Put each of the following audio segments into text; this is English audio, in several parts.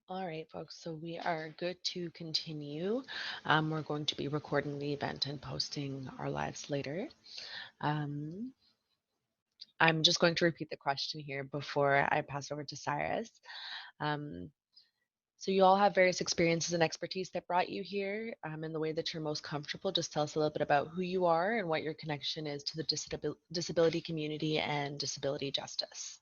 All right, folks, so we are good to continue. We're going to be recording the event and posting our lives later. Um, I'm just going to repeat the question here before I pass over to Cyrus. Um, so, you all have various experiences and expertise that brought you here in the way that you're most comfortable. Just tell us a little bit about who you are and what your connection is to the disability community and disability justice.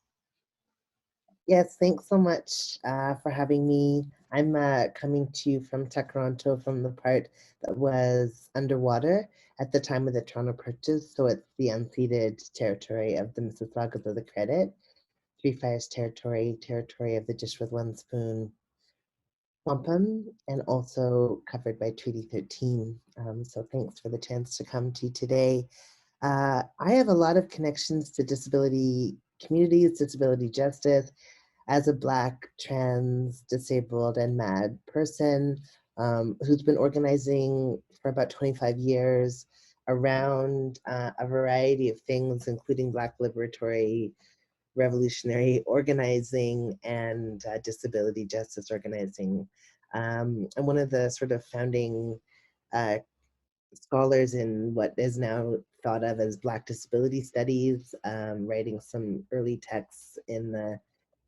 Yes, thanks so much for having me. I'm coming to you from Toronto, from the part that was underwater at the time of the Toronto Purchase. So it's the unceded territory of the Mississaugas of the Credit, Three Fires territory, territory of the Dish with One Spoon wampum, and also covered by Treaty 13. So thanks for the chance to come to you today. I have a lot of connections to disability communities, disability justice, as a Black, trans, disabled, and MAiD person who's been organizing for about 25 years around a variety of things, including Black liberatory, revolutionary organizing, and disability justice organizing. I'm one of the sort of founding uh, scholars in what is now thought of as Black disability studies, writing some early texts in the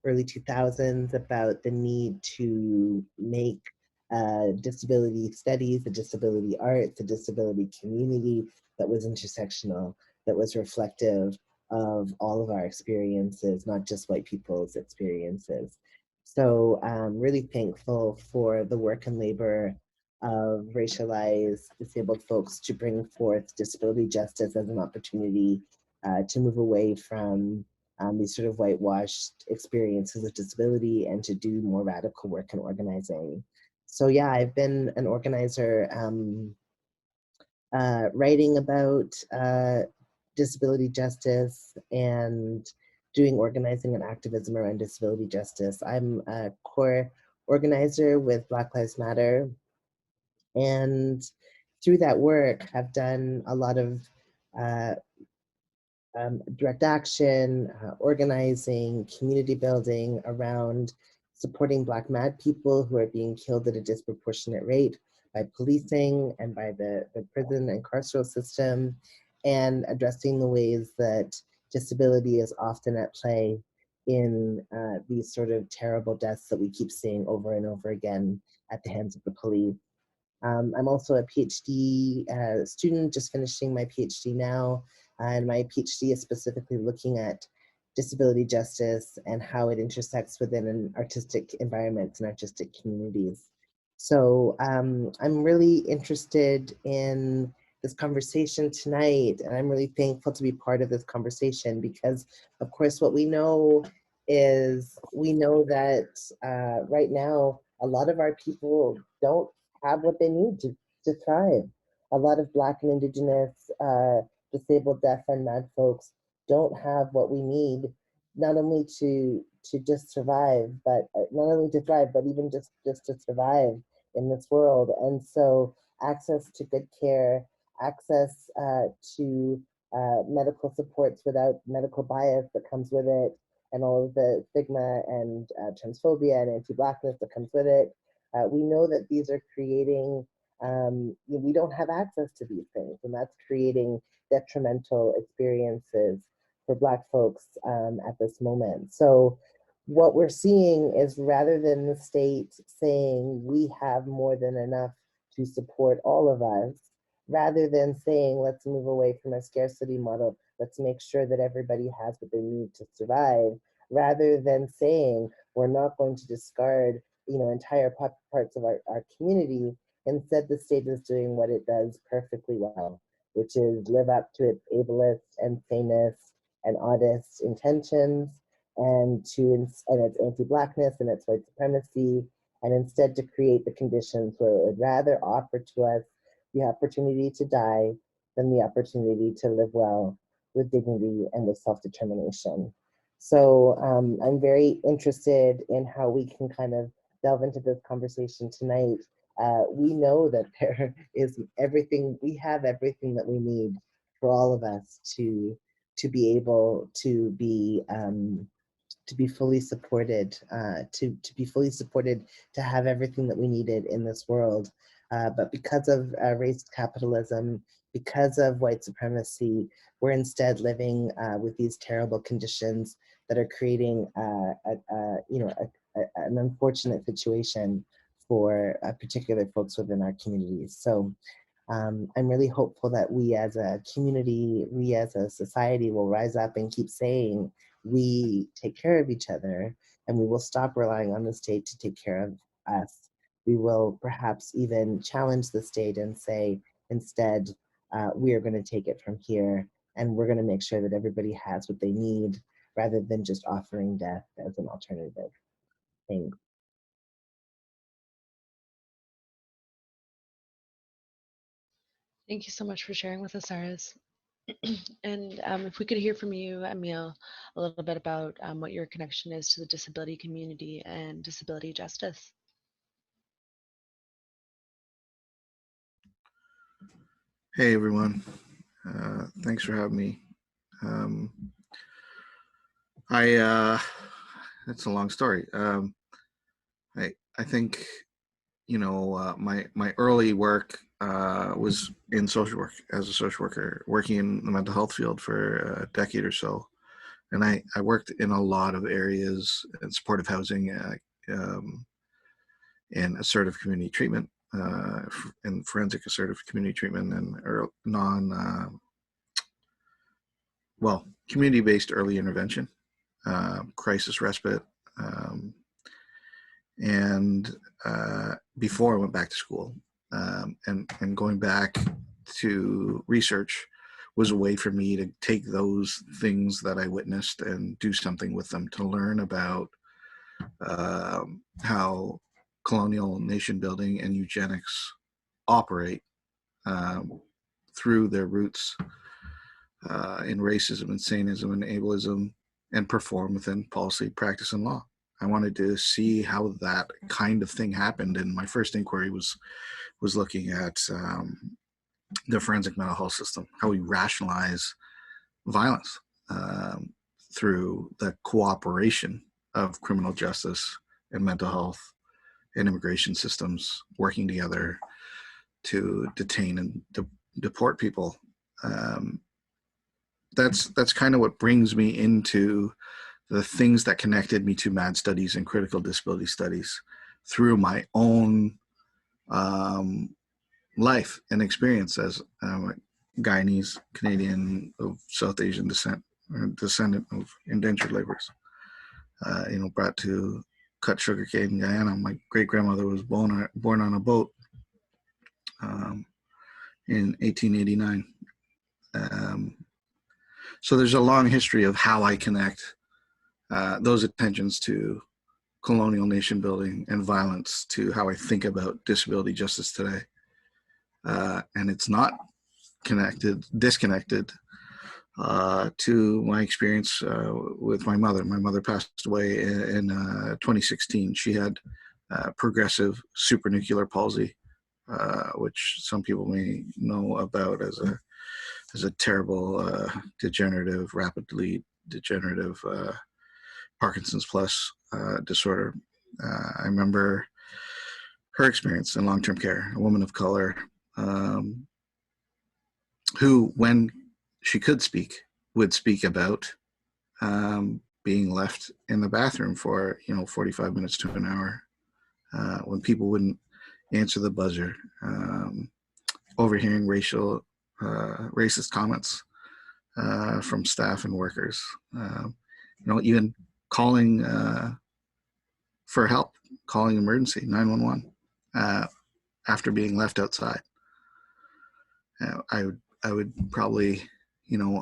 early 2000s about the need to make disability studies, the disability arts, the disability community that was intersectional, that was reflective of all of our experiences, not just white people's experiences. So really thankful for the work and labor of racialized disabled folks to bring forth disability justice as an opportunity to move away from these sort of whitewashed experiences of disability and to do more radical work in organizing. So yeah, I've been an organizer writing about disability justice and doing organizing and activism around disability justice. I'm a core organizer with Black Lives Matter, and through that work have done a lot of uh, direct action, organizing, community building around supporting Black MAiD people who are being killed at a disproportionate rate by policing and by the prison and carceral system, and addressing the ways that disability is often at play in these sort of terrible deaths that we keep seeing over and over again at the hands of the police. I'm also a PhD student, just finishing my PhD now, and my PhD is specifically looking at disability justice and how it intersects within an artistic environments and artistic communities. So I'm really interested in this conversation tonight, and I'm really thankful to be part of this conversation because, of course, what we know is we know that right now a lot of our people don't have what they need to thrive. A lot of Black and Indigenous, disabled, deaf, and MAiD folks don't have what we need, not only to just survive, but not only to thrive, but even just to survive in this world. And so, access to good care, access to medical supports without medical bias that comes with it, and all of the stigma and transphobia and anti-Blackness that comes with it. We know that these are creating, we don't have access to these things, and that's creating detrimental experiences for Black folks at this moment. So, what we're seeing is rather than the state saying we have more than enough to support all of us, rather than saying let's move away from a scarcity model, let's make sure that everybody has what they need to survive, rather than saying we're not going to discard entire parts of our community. Instead, the state is doing what it does perfectly well, which is live up to its ableist and sanist and oddest intentions, and its anti-Blackness and its white supremacy, and instead to create the conditions where it would rather offer to us the opportunity to die than the opportunity to live well with dignity and with self-determination. So I'm very interested in how we can kind of delve into this conversation tonight. We know that there is everything, we have everything that we need for all of us to be able to be to be fully supported, to be fully supported, to have everything that we needed in this world. But because of race capitalism, because of white supremacy, we're instead living with these terrible conditions that are creating an unfortunate situation for particular folks within our communities. So I'm really hopeful that we as a community, we as a society will rise up and keep saying we take care of each other, and we will stop relying on the state to take care of us. We will perhaps even challenge the state and say, instead, we are going to take it from here, and we're going to make sure that everybody has what they need rather than just offering death as an alternative. Thanks. Thank you so much for sharing with us, Aris. And if we could hear from you, Emil, a little bit about what your connection is to the disability community and disability justice. Hey everyone, thanks for having me. It's a long story. I think, you know, my early work was in social work as a social worker, working in the mental health field for a decade or so. And I worked in a lot of areas in supportive housing and assertive community treatment, and forensic assertive community treatment and community-based early intervention, crisis respite, and before I went back to school. And going back to research was a way for me to take those things that I witnessed and do something with them, to learn about how colonial nation building and eugenics operate through their roots in racism and sanism and ableism, and perform within policy, practice, and law. I wanted to see how that kind of thing happened, and my first inquiry was looking at the forensic mental health system, how we rationalize violence through the cooperation of criminal justice and mental health and immigration systems working together to detain and deport people. That's kind of what brings me into the things that connected me to MAiD studies and critical disability studies through my own life and experience as a Guyanese Canadian of South Asian descent, or descendant of indentured laborers. Brought to cut sugarcane in Guyana. My great grandmother was born on a boat in 1889. So there's a long history of how I connect those attentions to colonial nation building and violence to how I think about disability justice today. And it's not disconnected to my experience with my mother. My mother passed away in 2016. She had progressive supranuclear palsy, which some people may know about as a terrible rapidly degenerative Parkinson's plus disorder. I remember her experience in long-term care, a woman of color who, when she could speak, would speak about being left in the bathroom for 45 minutes to an hour, when people wouldn't answer the buzzer, overhearing racist comments from staff and workers, even calling for help, calling emergency 911 after being left outside. I would probably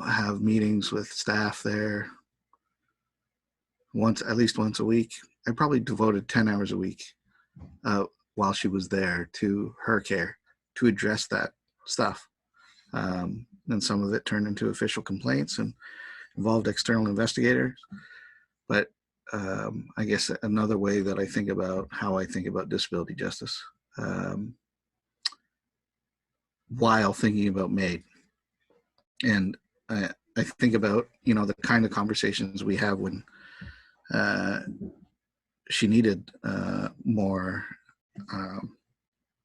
have meetings with staff there at least once a week. I probably devoted 10 hours a week while she was there to her care, to address that stuff. And some of it turned into official complaints and involved external investigators. But I guess another way that I think about how I think about disability justice while thinking about MAiD. And I think about, the kind of conversations we have when she needed more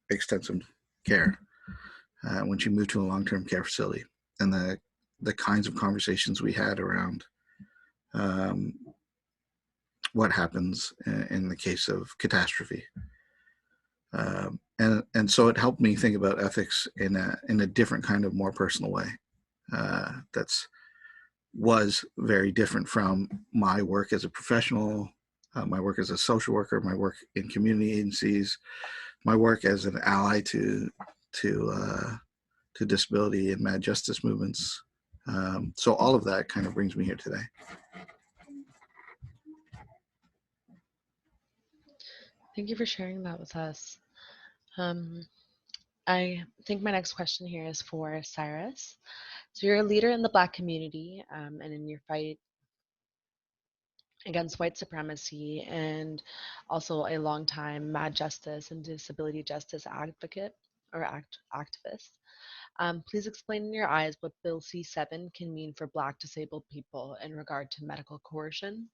extensive care when she moved to a long-term care facility. And the kinds of conversations we had around what happens in the case of catastrophe. And so it helped me think about ethics in a different kind of more personal way. Was very different from my work as a professional, my work as a social worker, my work in community agencies, my work as an ally to disability and MAiD justice movements. So all of that kind of brings me here today. Thank you for sharing that with us. I think my next question here is for Cyrus. So you're a leader in the Black community and in your fight against white supremacy, and also a longtime MAiD justice and disability justice advocate or activist. Please explain in your eyes what Bill C-7 can mean for Black disabled people in regard to medical coercion.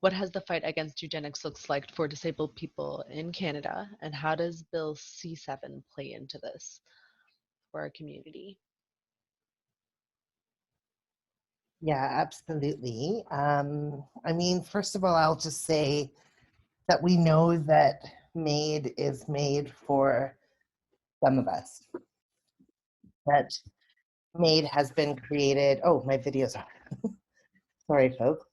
What has the fight against eugenics looks like for disabled people in Canada, and how does Bill C-7 play into this for our community? Yeah, absolutely. I mean, first of all, I'll just say that we know that MAiD is made for some of us. That MAiD has been created. Oh, my videos are. Sorry, folks.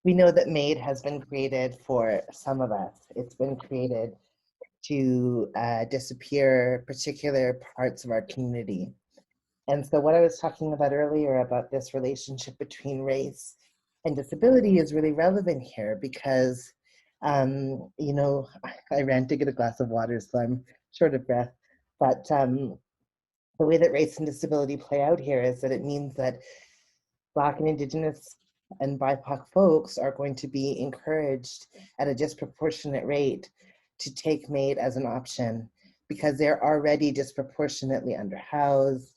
We know that MAiD has been created for some of us. It's been created to disappear particular parts of our community. And so what I was talking about earlier about this relationship between race and disability is really relevant here because, you know, I ran to get a glass of water, so I'm short of breath. But the way that race and disability play out here is that it means that Black and Indigenous and BIPOC folks are going to be encouraged at a disproportionate rate to take MAiD as an option because they're already disproportionately underhoused,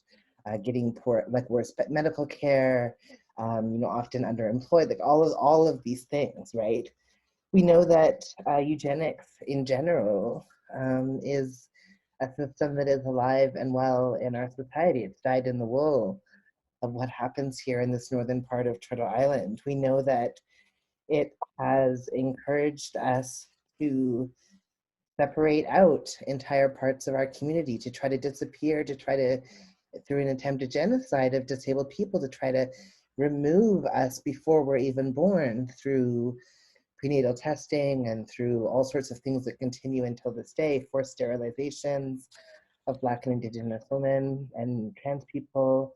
getting poor, like worse medical care, you know, often underemployed, like all of these things, right? We know that eugenics in general is a system that is alive and well in our society. It's dyed in the wool of what happens here in this northern part of Turtle Island. We know that it has encouraged us to separate out entire parts of our community, to try to disappear, to try to, through an attempted genocide of disabled people, to try to remove us before we're even born through prenatal testing and through all sorts of things that continue until this day, forced sterilizations of Black and Indigenous women and trans people,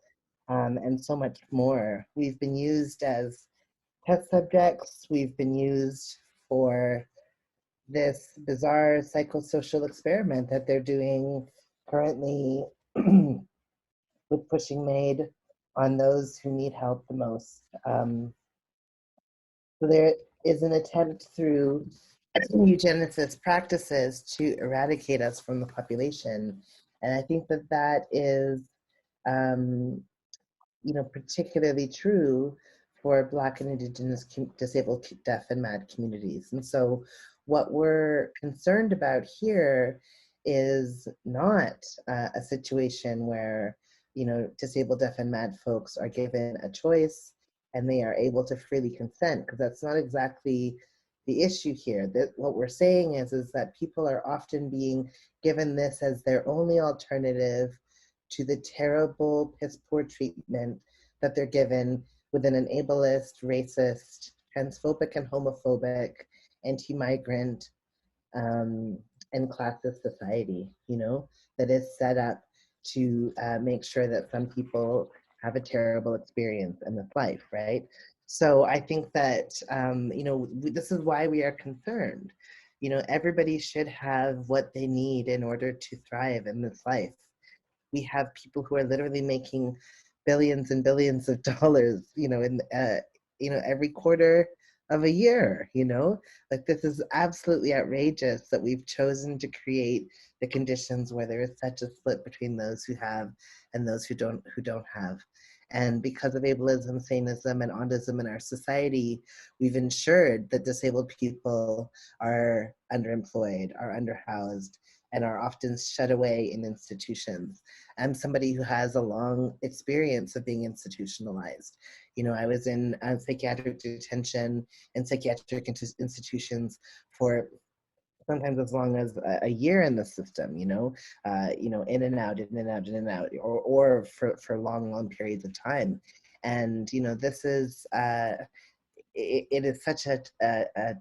and so much more. We've been used as test subjects. We've been used for this bizarre psychosocial experiment that they're doing currently with pushing MAiD on those who need help the most. So there is an attempt through eugenicist practices to eradicate us from the population. And I think that that is, you know, particularly true for Black and Indigenous disabled, deaf, and MAiD communities. And so what we're concerned about here is not a situation where, you know, disabled, deaf, and MAiD folks are given a choice and they are able to freely consent, because that's not exactly the issue here. That what we're saying is that people are often being given this as their only alternative to the terrible piss poor treatment that they're given within an ableist, racist, transphobic and homophobic, anti-migrant, and classist society, you know, that is set up to make sure that some people have a terrible experience in this life, right? So I think that, you know, this is why we are concerned. You know, everybody should have what they need in order to thrive in this life. We have people who are literally making billions and billions of dollars, you know, in you know, every quarter of a year, you know? Like, this is absolutely outrageous that we've chosen to create the conditions where there is such a split between those who have and those who don't have. And because of ableism, saneism, and ondism in our society, we've ensured that disabled people are underemployed, are underhoused, and are often shut away in institutions. I'm somebody who has a long experience of being institutionalized. You know, I was in psychiatric detention and psychiatric institutions for sometimes as long as a year in the system, in and out, in and out, in and out, or for long, long periods of time. And, this is, it is such a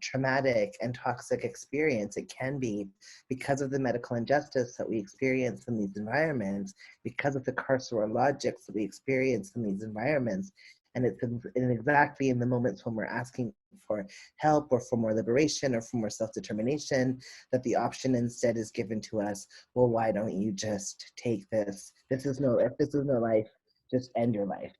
traumatic and toxic experience. It can be because of the medical injustice that we experience in these environments, because of the carceral logics that we experience in these environments. And it's exactly in the moments when we're asking for help or for more liberation or for more self-determination that the option instead is given to us. Well, why don't you just take this? If this is no life, just end your life,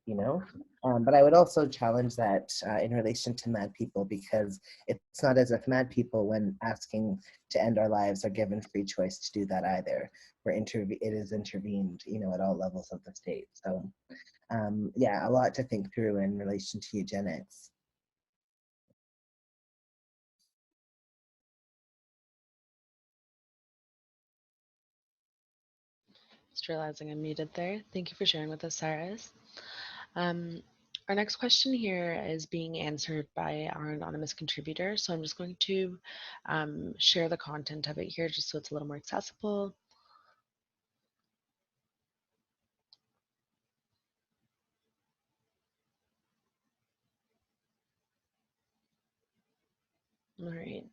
But I would also challenge that in relation to mad people, because it's not as if mad people, when asking to end our lives, are given free choice to do that either. It is intervened, at all levels of the state. So yeah, a lot to think through in relation to eugenics. Just realizing I'm muted there. Thank you for sharing with us, Cyrus. Our next question here is being answered by our anonymous contributor. So I'm just going to share the content of it here just so it's a little more accessible. All right.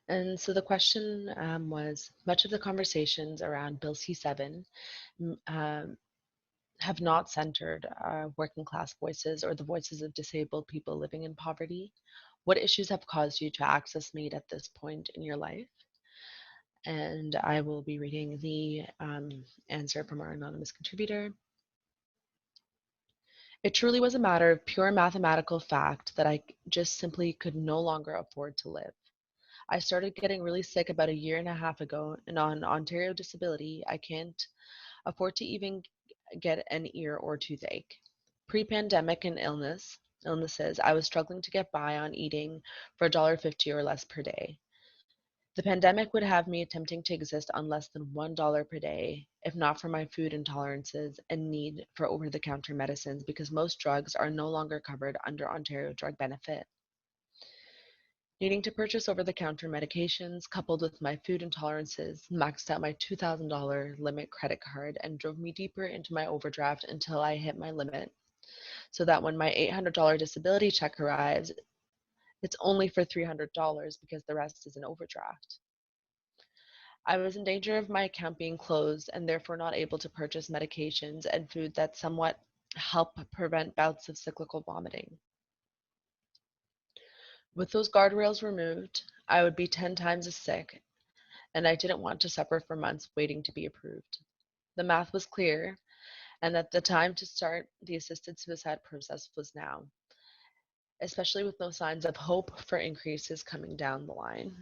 And so the question was, much of the conversations around Bill C7 have not centered working class voices or the voices of disabled people living in poverty. What issues have caused you to access MAiD at this point in your life? And I will be reading the answer from our anonymous contributor. It truly was a matter of pure mathematical fact that I just simply could no longer afford to live. I started getting really sick about a year and a half ago, and on Ontario disability, I can't afford to even get an ear or toothache. Pre-pandemic and illnesses, I was struggling to get by on eating for $1.50 or less per day. The pandemic would have me attempting to exist on less than $1 per day, if not for my food intolerances and need for over-the-counter medicines, because most drugs are no longer covered under Ontario Drug Benefit. Needing to purchase over-the-counter medications, coupled with my food intolerances, maxed out my $2,000 limit credit card and drove me deeper into my overdraft until I hit my limit, so that when my $800 disability check arrives, it's only for $300 because the rest is an overdraft. I was in danger of my account being closed and therefore not able to purchase medications and food that somewhat help prevent bouts of cyclical vomiting. With those guardrails removed, I would be 10 times as sick, and I didn't want to suffer for months waiting to be approved. The math was clear, and that the time to start the assisted suicide process was now, especially with no signs of hope for increases coming down the line.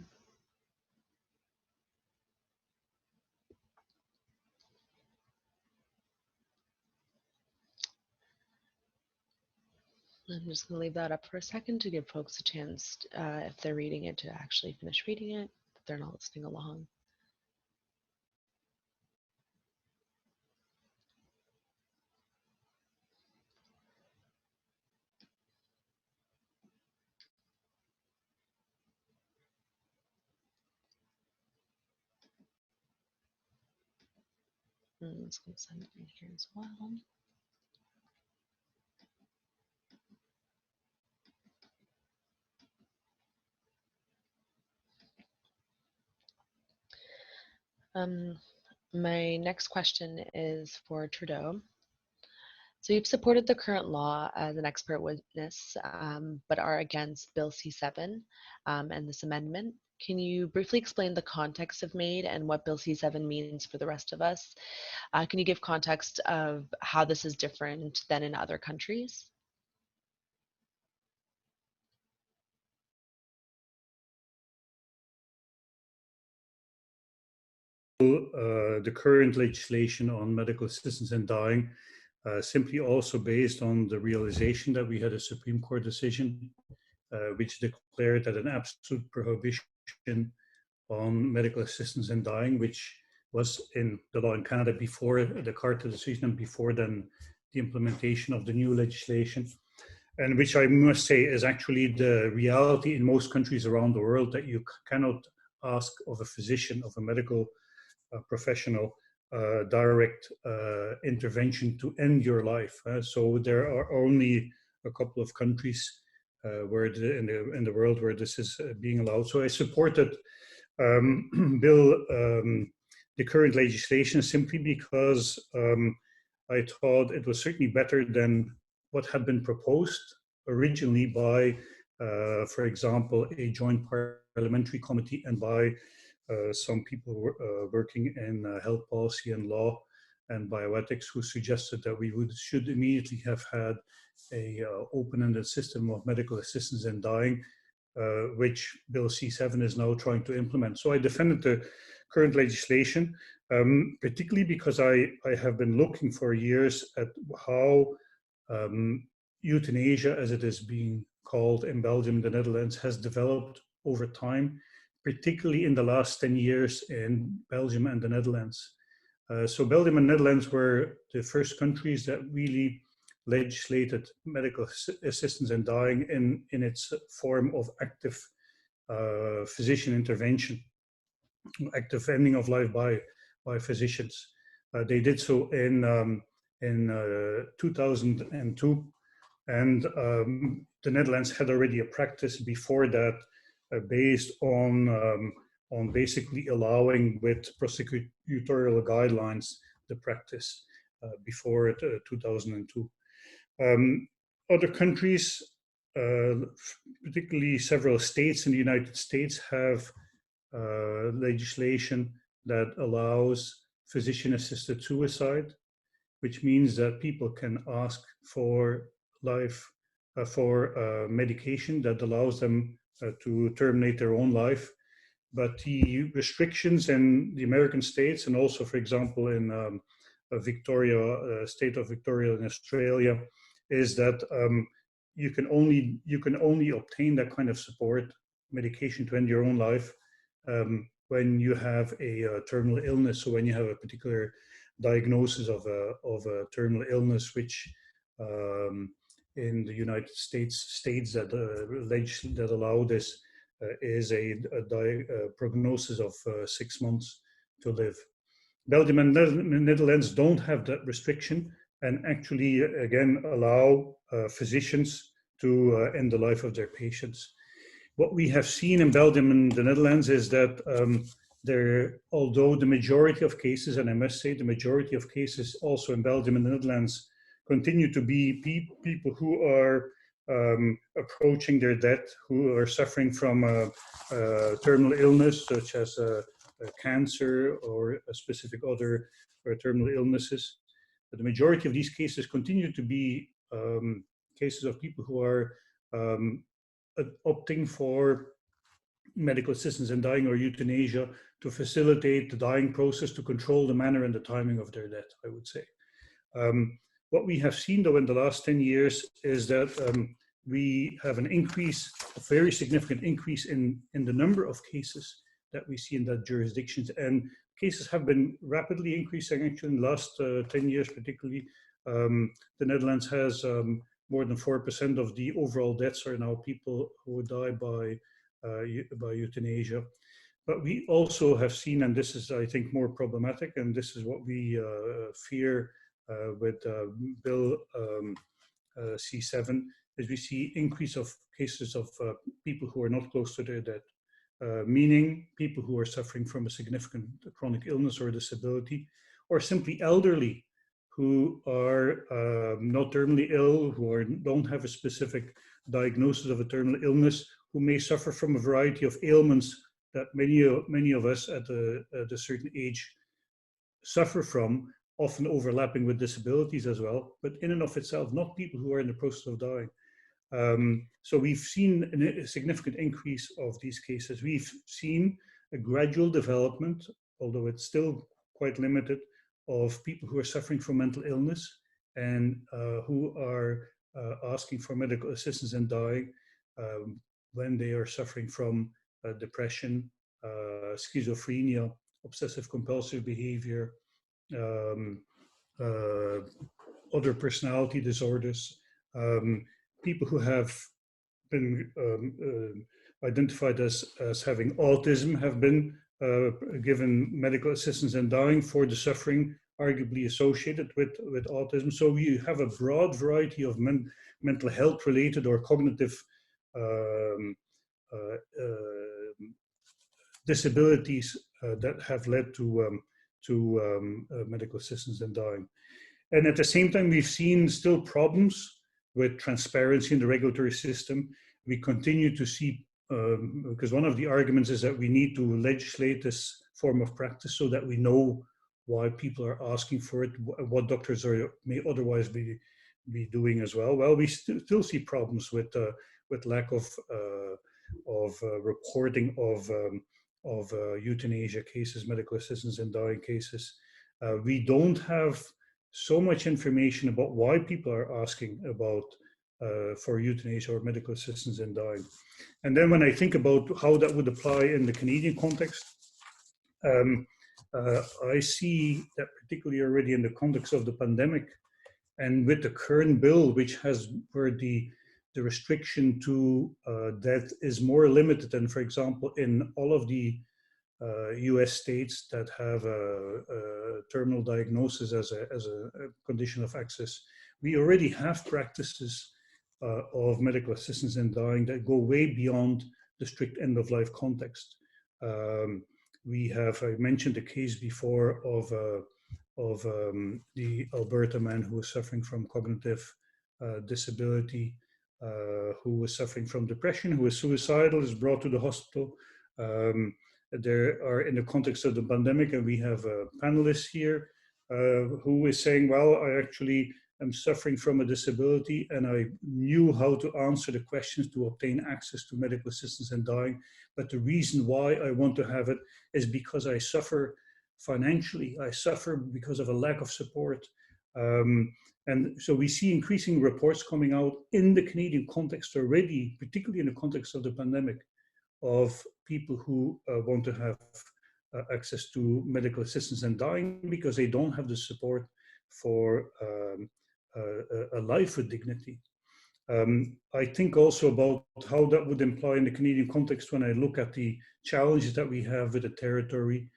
I'm just going to leave that up for a second to give folks a chance, if they're reading it, to actually finish reading it, if they're not listening along. I'm just going to send it in here as well. My next question is for Trudeau. So you've supported the current law as an expert witness, but are against Bill C7 and this amendment. Can you briefly explain the context of MAiD and what Bill C7 means for the rest of us? Can you give context of how this is different than in other countries? The current legislation on medical assistance in dying simply also based on the realization that we had a Supreme Court decision which declared that an absolute prohibition on medical assistance in dying, which was in the law in Canada before the Carter decision and before then the implementation of the new legislation, and which I must say is actually the reality in most countries around the world, that you cannot ask of a physician, of a medical professional, direct intervention to end your life. So there are only a couple of countries where in the world where this is being allowed. So I supported the current legislation simply because I thought it was certainly better than what had been proposed originally by, for example, a joint parliamentary committee and by some people working in health policy and law and bioethics, who suggested that we should immediately have had a open-ended system of medical assistance in dying, which Bill C7 is now trying to implement. So I defended the current legislation, particularly because I have been looking for years at how euthanasia, as it is being called in Belgium, the Netherlands, has developed over time, particularly in the last 10 years in Belgium and the Netherlands. So Belgium and Netherlands were the first countries that really legislated medical assistance in dying in its form of active physician intervention, active ending of life by physicians. They did so in 2002, and the Netherlands had already a practice before that, based on basically allowing with prosecutorial guidelines the practice before 2002. Other countries, particularly several states in the United States, have legislation that allows physician-assisted suicide, which means that people can ask for medication that allows them to terminate their own life. But the restrictions in the American states, and also, for example, in Victoria, state of Victoria in Australia, is that you can only obtain that kind of support, medication to end your own life, when you have a terminal illness. So when you have a particular diagnosis of a terminal illness, which in the United States states that that allow this is a prognosis of 6 months to live. Belgium and Netherlands don't have that restriction, and actually, again, allow physicians to end the life of their patients. What we have seen in Belgium and the Netherlands is that although the majority of cases, and I must say the majority of cases also in Belgium and the Netherlands, continue to be people who are approaching their death, who are suffering from a terminal illness, such as a cancer or a specific other terminal illnesses. But the majority of these cases continue to be cases of people who are opting for medical assistance in dying or euthanasia to facilitate the dying process, to control the manner and the timing of their death, I would say. What we have seen, though, in the last 10 years is that we have an increase, a very significant increase in the number of cases that we see in that jurisdictions. And cases have been rapidly increasing, actually, in the last 10 years, particularly. The Netherlands has more than 4% of the overall deaths are now people who die by euthanasia. But we also have seen, and this is, I think, more problematic, and this is what we fear with Bill C7, is we see increase of cases of people who are not close to their death, meaning people who are suffering from a significant chronic illness or disability, or simply elderly who are not terminally ill, who don't have a specific diagnosis of a terminal illness, who may suffer from a variety of ailments that many of us at a certain age suffer from, often overlapping with disabilities as well, but in and of itself, not people who are in the process of dying. So we've seen a significant increase of these cases. We've seen a gradual development, although it's still quite limited, of people who are suffering from mental illness. and who are asking for medical assistance in dying when they are suffering from depression, schizophrenia, obsessive compulsive behavior, other personality disorders, people who have been identified as having autism have been given medical assistance in dying for the suffering arguably associated with autism. So we have a broad variety of mental health related or cognitive disabilities that have led to medical assistance in dying. And at the same time, we've seen still problems with transparency in the regulatory system. We continue to see, because one of the arguments is that we need to legislate this form of practice so that we know why people are asking for it, what doctors may otherwise be doing as well. Well, we still see problems with lack of reporting of euthanasia cases, medical assistance in dying cases. We don't have so much information about why people are asking about for euthanasia or medical assistance in dying. And then when I think about how that would apply in the Canadian context, I see that particularly already in the context of the pandemic and with the current bill, which has where the restriction to death is more limited than, for example, in all of the US states that have a terminal diagnosis as a condition of access. We already have practices of medical assistance in dying that go way beyond the strict end-of-life context. We have, I mentioned the case before of the Alberta man who was suffering from cognitive disability, who was suffering from depression, who was suicidal, is brought to the hospital. There are, in the context of the pandemic, and we have a panelist here who is saying, well, I actually am suffering from a disability and I knew how to answer the questions to obtain access to medical assistance in dying. But the reason why I want to have it is because I suffer financially. I suffer because of a lack of support. And so we see increasing reports coming out in the Canadian context already, particularly in the context of the pandemic, of people who want to have access to medical assistance in dying because they don't have the support for a life with dignity. I think also about how that would imply in the Canadian context when I look at the challenges that we have with the territory.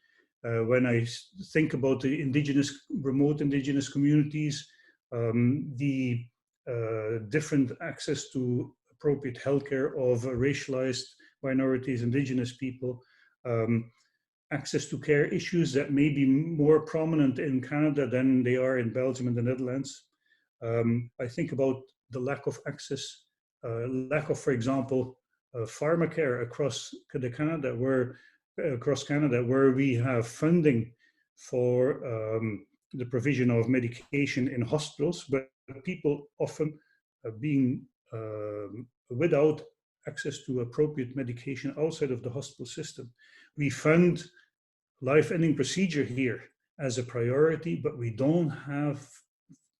When I think about the remote Indigenous communities, the different access to appropriate healthcare of racialized minorities, Indigenous people, access to care issues that may be more prominent in Canada than they are in Belgium and the Netherlands. I think about the lack of access, lack of, for example, pharmacare across Canada, where we have funding for the provision of medication in hospitals, but people often being without access to appropriate medication outside of the hospital system. We fund life-ending procedure here as a priority, but we don't have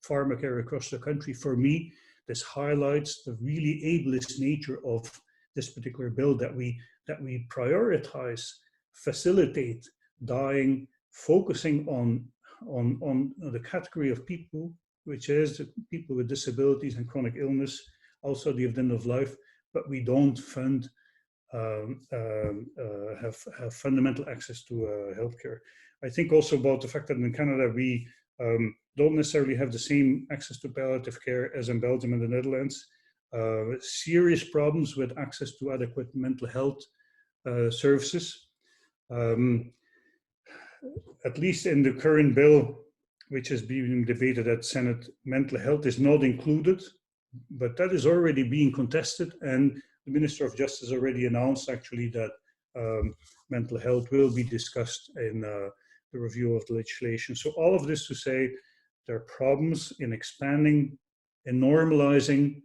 pharmacare across the country. For me, this highlights the really ableist nature of this particular bill, that we prioritize, facilitate dying, focusing on the category of people, which is the people with disabilities and chronic illness, also the end of life, but we don't fund have fundamental access to healthcare. I think also about the fact that in Canada we don't necessarily have the same access to palliative care as in Belgium and the Netherlands. Serious problems with access to adequate mental health services. At least in the current bill, which is being debated at Senate, mental health is not included, but that is already being contested, and the Minister of Justice already announced actually that mental health will be discussed in the review of the legislation. So all of this to say, there are problems in expanding and normalizing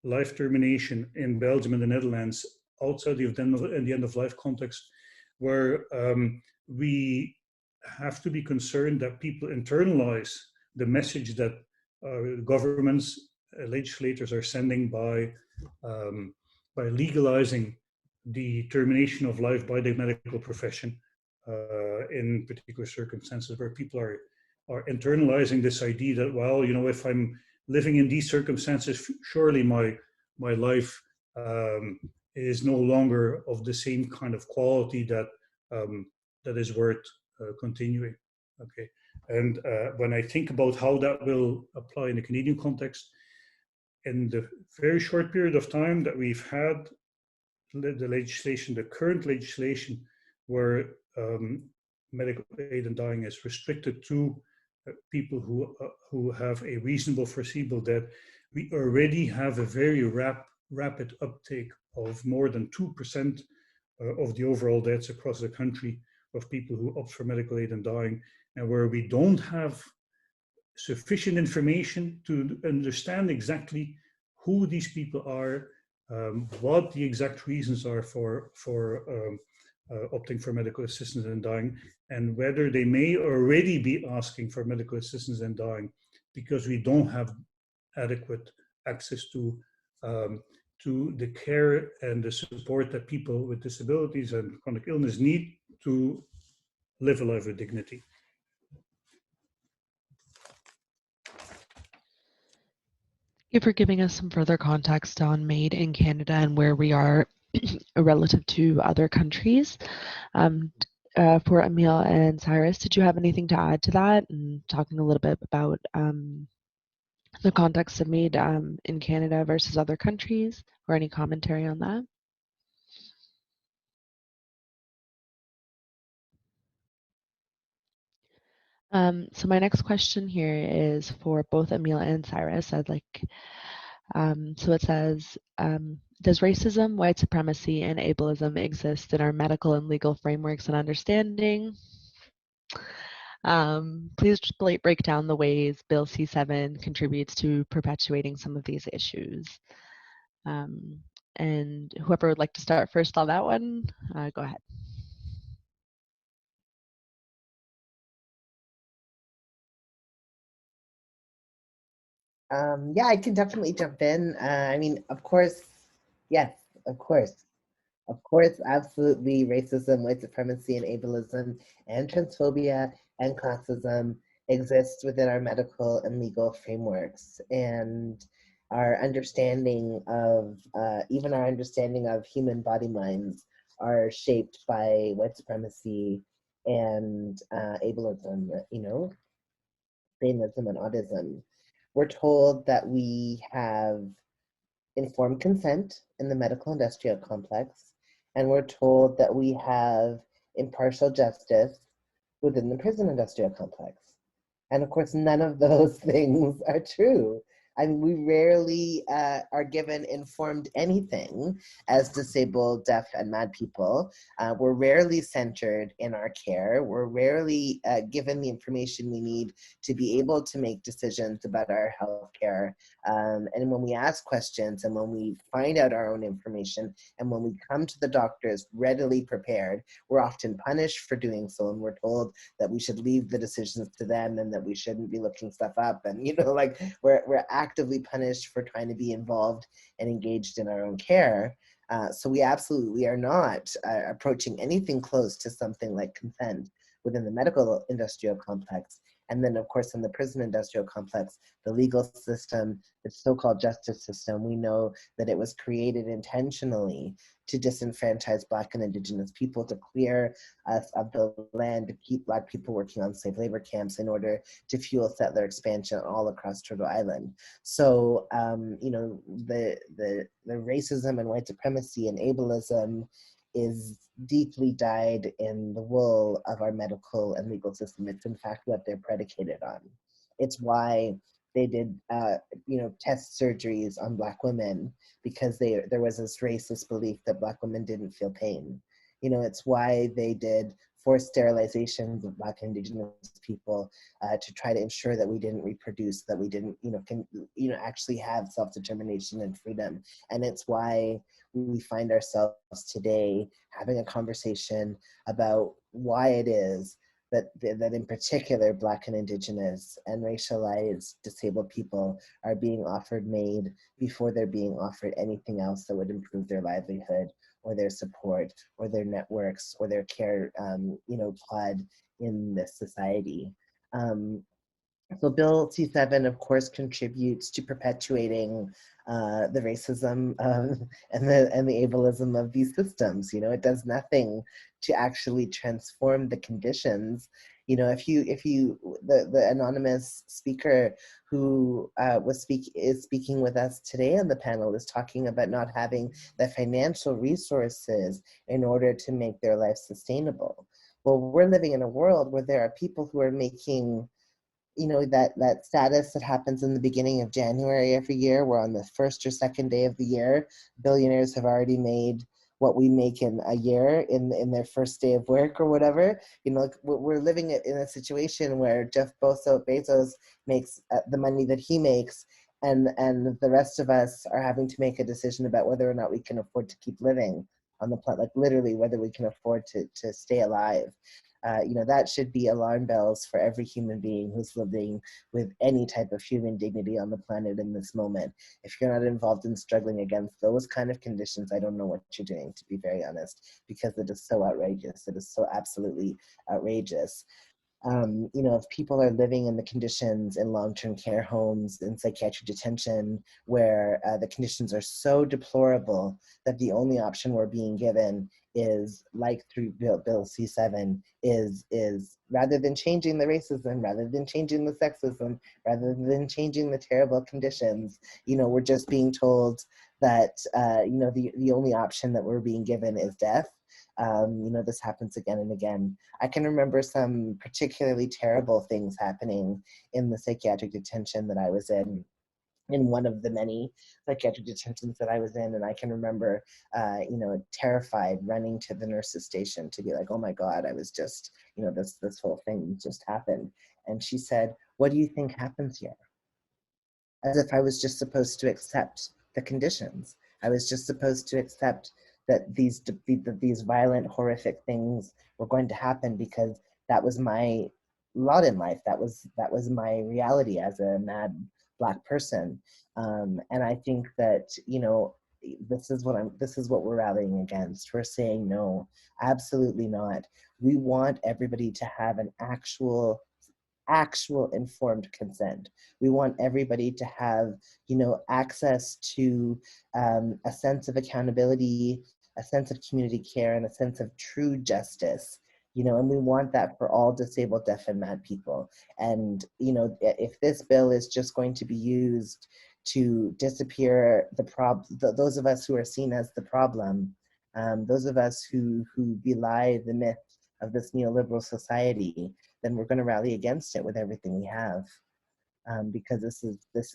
life termination in Belgium and the Netherlands outside the end of life context, where we have to be concerned that people internalize the message that governments, legislators are sending by legalizing the termination of life by the medical profession in particular circumstances where people are internalizing this idea that, well, you know, if I'm living in these circumstances, surely my life is no longer of the same kind of quality that that is worth continuing. Okay, and when I think about how that will apply in the Canadian context, in the very short period of time that we've had the legislation, the current legislation, where medical aid and dying is restricted to people who have a reasonable foreseeable death, we already have a very rapid uptake of more than 2% of the overall deaths across the country of people who opt for medical aid and dying, and where we don't have sufficient information to understand exactly who these people are, what the exact reasons are for opting for medical assistance in dying, and whether they may already be asking for medical assistance in dying because we don't have adequate access to the care and the support that people with disabilities and chronic illness need to live a life with dignity. Thank you for giving us some further context on MAiD in Canada and where we are relative to other countries. For Emile and Cyrus, did you have anything to add to that, and talking a little bit about the context of MAiD in Canada versus other countries, or any commentary on that? So my next question here is for both Emile and Cyrus. I'd like, so it says, does racism, white supremacy, and ableism exist in our medical and legal frameworks and understanding? Please break down the ways Bill C-7 contributes to perpetuating some of these issues. And whoever would like to start first on that one, go ahead. Yeah, I can definitely jump in. I mean, of course, yes, of course. Of course, absolutely, racism, white supremacy, and ableism, and transphobia and classism exist within our medical and legal frameworks. And our understanding of, even our understanding of human body minds are shaped by white supremacy and ableism, you know, samenism and autism. We're told that we have informed consent in the medical industrial complex, and we're told that we have impartial justice within the prison industrial complex. And of course, none of those things are true. I mean, we rarely are given informed anything as disabled, deaf, and mad people. We're rarely centered in our care. We're rarely given the information we need to be able to make decisions about our health care. And when we ask questions and when we find out our own information and when we come to the doctors readily prepared, we're often punished for doing so, and we're told that we should leave the decisions to them and that we shouldn't be looking stuff up. And, you know, like we're actively punished for trying to be involved and engaged in our own care. So we absolutely are not approaching anything close to something like consent within the medical industrial complex. And then, of course, in the prison industrial complex, the legal system, the so-called justice system, we know that it was created intentionally to disenfranchise Black and Indigenous people, to clear us of the land, to keep Black people working on slave labor camps in order to fuel settler expansion all across Turtle Island. So, you know, the racism and white supremacy and ableism is deeply dyed in the wool of our medical and legal system. It's in fact what they're predicated on. It's why they did, you know, test surgeries on Black women, because there was this racist belief that Black women didn't feel pain. You know, it's why they did forced sterilizations of Black and Indigenous people to try to ensure that we didn't reproduce, that we didn't, actually have self-determination and freedom. And it's why we find ourselves today having a conversation about why it is that in particular Black and Indigenous and racialized disabled people are being offered MAiD before they're being offered anything else that would improve their livelihood or their support or their networks or their care, pod in this society. So Bill C7, of course, contributes to perpetuating the racism and the ableism of these systems. It does nothing to actually transform the conditions. The anonymous speaker who is speaking with us today on the panel is talking about not having the financial resources in order to make their life sustainable. Well, we're living in a world where there are people who are making that status that happens in the beginning of January every year, where on the first or second day of the year, billionaires have already made what we make in a year in their first day of work or whatever. We're living in a situation where Jeff Bezos makes the money that he makes, and the rest of us are having to make a decision about whether or not we can afford to keep living on the planet, like literally whether we can afford to stay alive. That should be alarm bells for every human being who's living with any type of human dignity on the planet in this moment. If you're not involved in struggling against those kind of conditions, I don't know what you're doing, to be very honest, because it is so outrageous. It is so absolutely outrageous. If people are living in the conditions in long-term care homes, in psychiatric detention, where the conditions are so deplorable that the only option we're being given is, like through Bill C7, is rather than changing the racism, rather than changing the sexism, rather than changing the terrible conditions, we're just being told that, the only option that we're being given is death. This happens again and again. I can remember some particularly terrible things happening in the psychiatric detention that I was in one of the many psychiatric detentions that I was in. And I can remember, terrified, running to the nurse's station to be like, oh my God, I was just, this whole thing just happened. And she said, what do you think happens here? As if I was just supposed to accept the conditions. I was just supposed to accept that these violent, horrific things were going to happen because that was my lot in life. That was my reality as a mad Black person. And I think that, this is what we're rallying against. We're saying no, absolutely not. We want everybody to have an actual informed consent. We want everybody to have, access to a sense of accountability, a sense of community care, and a sense of true justice. And we want that for all disabled, deaf, and mad people. And, if this bill is just going to be used to disappear those of us who are seen as the problem, those of us who belie the myth of this neoliberal society, then we're going to rally against it with everything we have. Because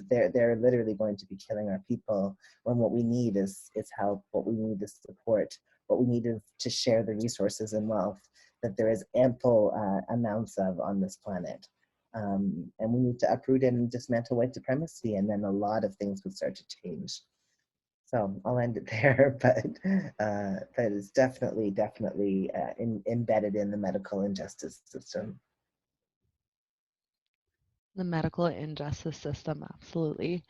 they're literally going to be killing our people when what we need is help, what we need is support, what we need is to share the resources and wealth that there is ample amounts of on this planet. And we need to uproot and dismantle white supremacy, and then a lot of things would start to change. So I'll end it there, but that is definitely embedded in the medical injustice system. The medical injustice system, absolutely.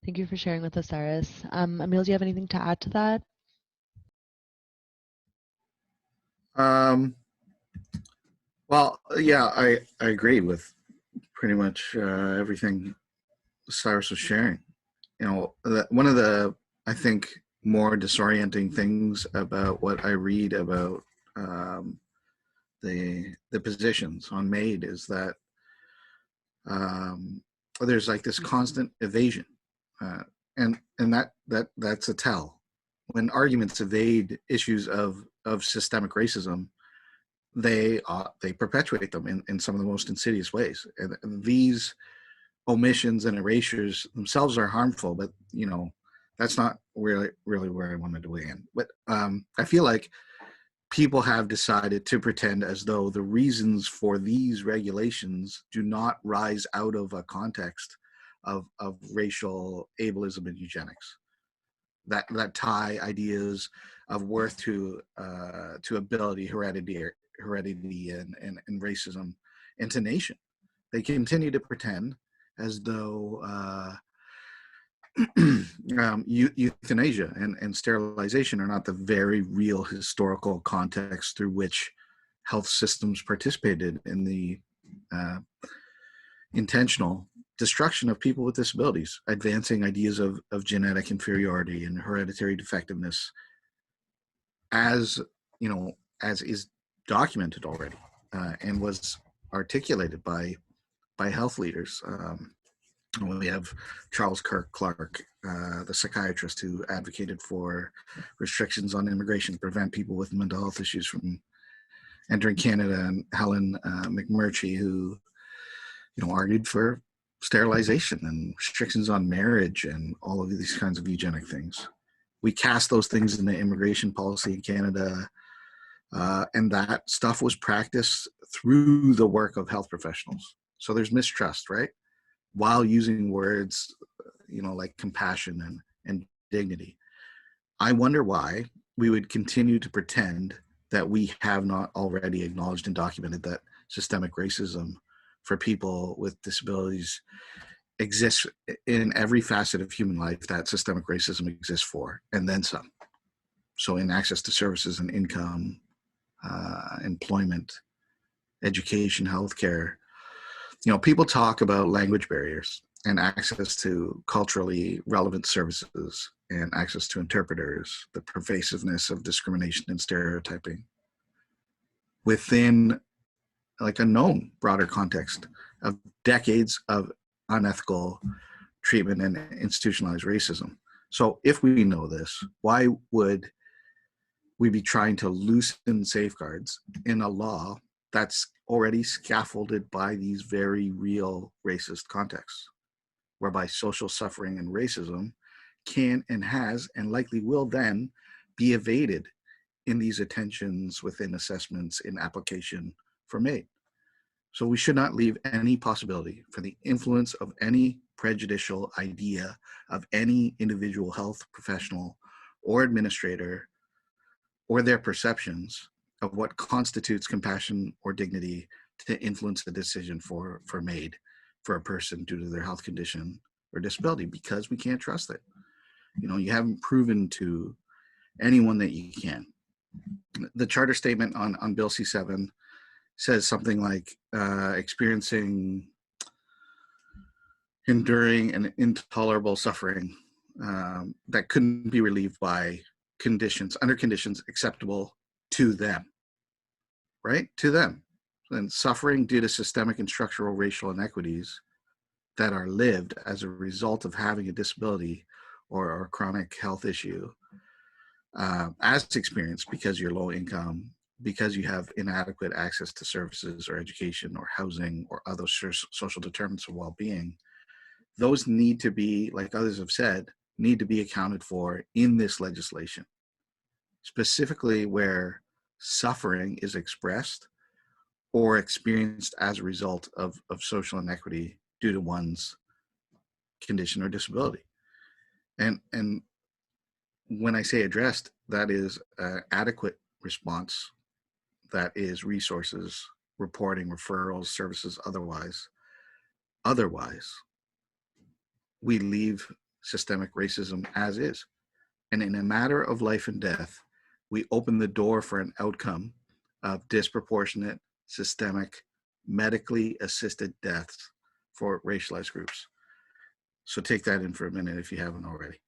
Thank you for sharing with us, Iris. Emil, do you have anything to add to that? Well, yeah, I agree with pretty much everything Cyrus was sharing. One of the, I think, more disorienting things about what I read about the positions on MAiD is that there's like this constant evasion, and that's a tell. When arguments evade issues of systemic racism, they perpetuate them in some of the most insidious ways. And these omissions and erasures themselves are harmful, but that's not really where I wanted to weigh in. But I feel like people have decided to pretend as though the reasons for these regulations do not rise out of a context of racial ableism and eugenics, that tie ideas of worth to ability, heredity and racism intonation. They continue to pretend as though euthanasia and sterilization are not the very real historical context through which health systems participated in the intentional destruction of people with disabilities, advancing ideas of genetic inferiority and hereditary defectiveness, as you know, as is documented already and was articulated by health leaders. We have Charles Kirk Clark, the psychiatrist who advocated for restrictions on immigration to prevent people with mental health issues from entering Canada, and Helen McMurtry, who argued for sterilization and restrictions on marriage and all of these kinds of eugenic things. We cast those things into immigration policy in Canada, and that stuff was practiced through the work of health professionals. So there's mistrust, right? While using words, like compassion and dignity. I wonder why we would continue to pretend that we have not already acknowledged and documented that systemic racism for people with disabilities exists in every facet of human life, that systemic racism exists for, and then some. So in access to services and income, employment, education, healthcare, people talk about language barriers and access to culturally relevant services and access to interpreters, the pervasiveness of discrimination and stereotyping within like a known broader context of decades of unethical treatment and institutionalized racism. So if we know this, why would we be trying to loosen safeguards in a law that's already scaffolded by these very real racist contexts, whereby social suffering and racism can and has and likely will then be evaded in these attentions within assessments in application for MAiD. So we should not leave any possibility for the influence of any prejudicial idea of any individual health professional or administrator or their perceptions of what constitutes compassion or dignity to influence the decision for MAiD for a person due to their health condition or disability, because we can't trust it. You haven't proven to anyone that you can. The charter statement on Bill C7 says something like experiencing, enduring an intolerable suffering that couldn't be relieved by under conditions acceptable to them, right? To them. And suffering due to systemic and structural racial inequities that are lived as a result of having a disability or a chronic health issue, as experienced because you're low income, because you have inadequate access to services or education or housing or other social determinants of well-being, those need to be, like others have said, need to be accounted for in this legislation, specifically where suffering is expressed or experienced as a result of social inequity due to one's condition or disability. And when I say addressed, that is adequate response, that is resources, reporting, referrals, services, otherwise, we leave systemic racism as is. And in a matter of life and death, we open the door for an outcome of disproportionate, systemic, medically assisted deaths for racialized groups. So take that in for a minute if you haven't already.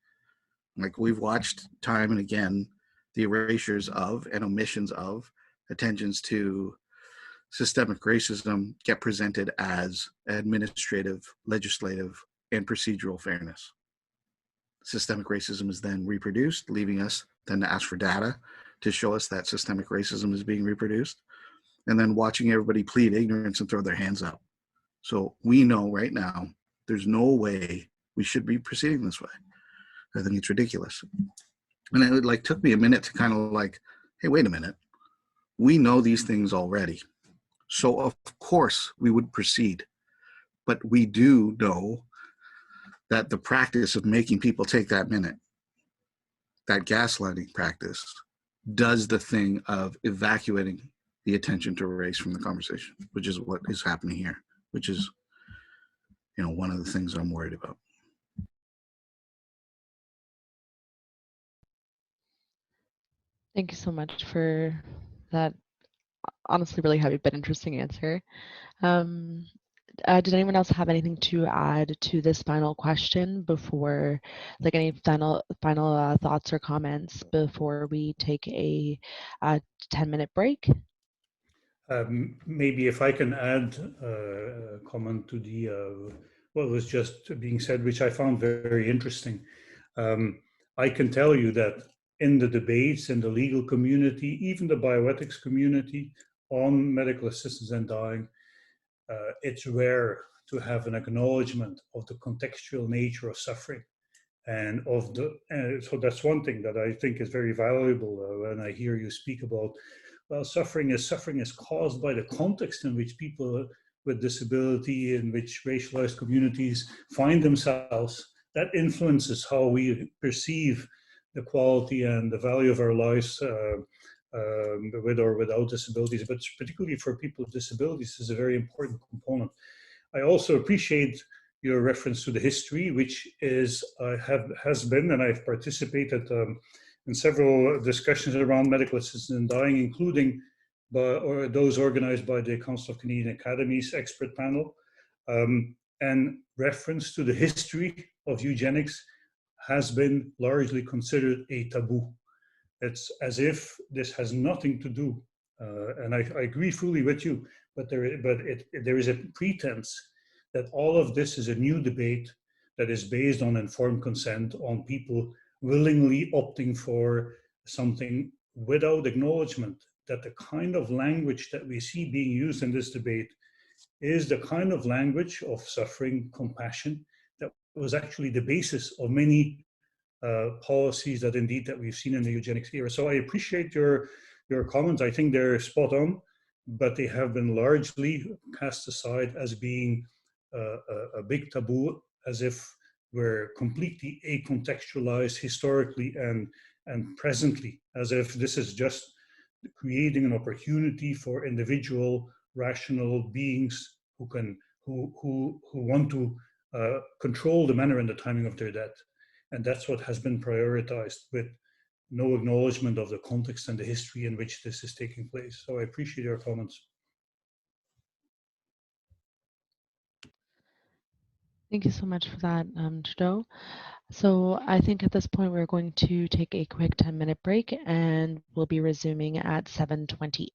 Like, we've watched time and again the erasures of and omissions of attentions to systemic racism get presented as administrative, legislative, and procedural fairness. Systemic racism is then reproduced, leaving us then to ask for data to show us that systemic racism is being reproduced, and then watching everybody plead ignorance and throw their hands up. So we know right now there's no way we should be proceeding this way. I think it's ridiculous. And it took me a minute to kind of hey, wait a minute. We know these things already. So of course we would proceed. But we do know that the practice of making people take that minute, that gaslighting practice, does the thing of evacuating the attention to race from the conversation, which is what is happening here, which is, one of the things I'm worried about. Thank you so much for that honestly really heavy but interesting answer. Did anyone else have anything to add to this final question before, like any final thoughts or comments before we take a 10-minute break? Maybe if I can add a comment to the what was just being said, which I found very interesting. I can tell you that in the debates in the legal community, even the bioethics community on medical assistance and dying, it's rare to have an acknowledgement of the contextual nature of suffering. And so that's one thing that I think is very valuable when I hear you speak about, well, suffering is caused by the context in which people with disability, in which racialized communities find themselves. That influences how we perceive the quality and the value of our lives with or without disabilities, but particularly for people with disabilities is a very important component. I also appreciate your reference to the history, which has been, and I've participated in several discussions around medical assistance in dying, including those organized by the Council of Canadian Academies expert panel. And reference to the history of eugenics has been largely considered a taboo. It's as if this has nothing to do, and I agree fully with you, but there is a pretense that all of this is a new debate that is based on informed consent, on people willingly opting for something without acknowledgement that the kind of language that we see being used in this debate is the kind of language of suffering, compassion, that was actually the basis of many policies that we've seen in the eugenics era. So I appreciate your comments. I think they're spot on, but they have been largely cast aside as being a big taboo, as if we're completely acontextualized historically and presently, as if this is just creating an opportunity for individual rational beings who want to control the manner and the timing of their death. And that's what has been prioritized, with no acknowledgement of the context and the history in which this is taking place. So I appreciate your comments. Thank you so much for that, Trudeau. So I think at this point we're going to take a quick 10-minute break and we'll be resuming at 7:28.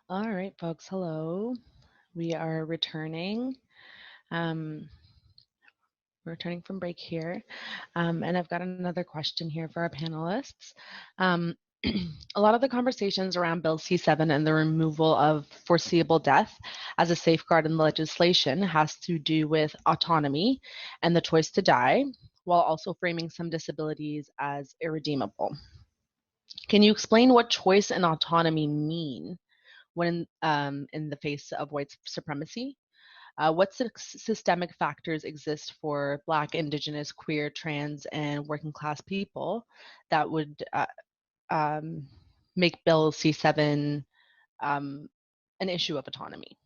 All right, folks, hello. We are returning. Um, we're returning from break here. And I've got another question here for our panelists. Um, a lot of the conversations around Bill C7 and the removal of foreseeable death as a safeguard in the legislation has to do with autonomy and the choice to die, while also framing some disabilities as irredeemable. Can you explain what choice and autonomy mean when in the face of white supremacy? What systemic factors exist for Black, Indigenous, queer, trans, and working class people that would um, make Bill C7 an issue of autonomy?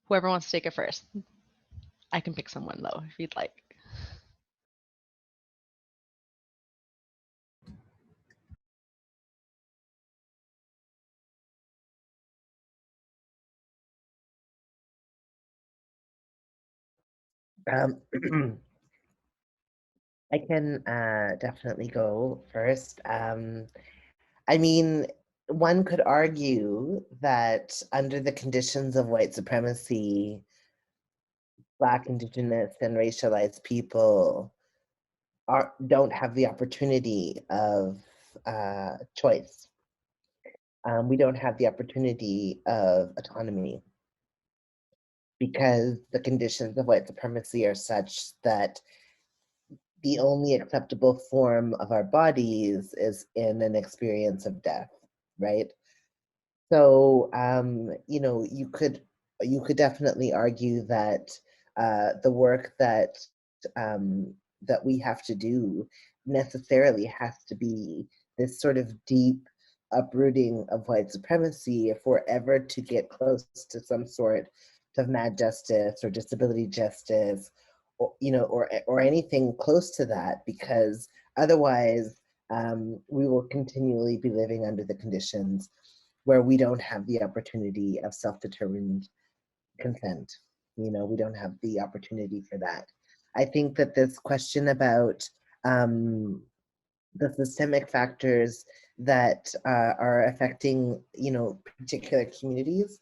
Whoever wants to take it first. I can pick someone though, if you'd like. Um, I can definitely go first. I mean, one could argue that under the conditions of white supremacy, Black, Indigenous, and racialized people don't have the opportunity of choice. We don't have the opportunity of autonomy because the conditions of white supremacy are such that the only acceptable form of our bodies is in an experience of death, right? So, you could definitely argue that the work that we have to do necessarily has to be this sort of deep uprooting of white supremacy if we're ever to get close to some sort of mad justice or disability justice, or anything close to that, because otherwise we will continually be living under the conditions where we don't have the opportunity of self-determined consent. We don't have the opportunity for that. I think that this question about the systemic factors that are affecting, particular communities,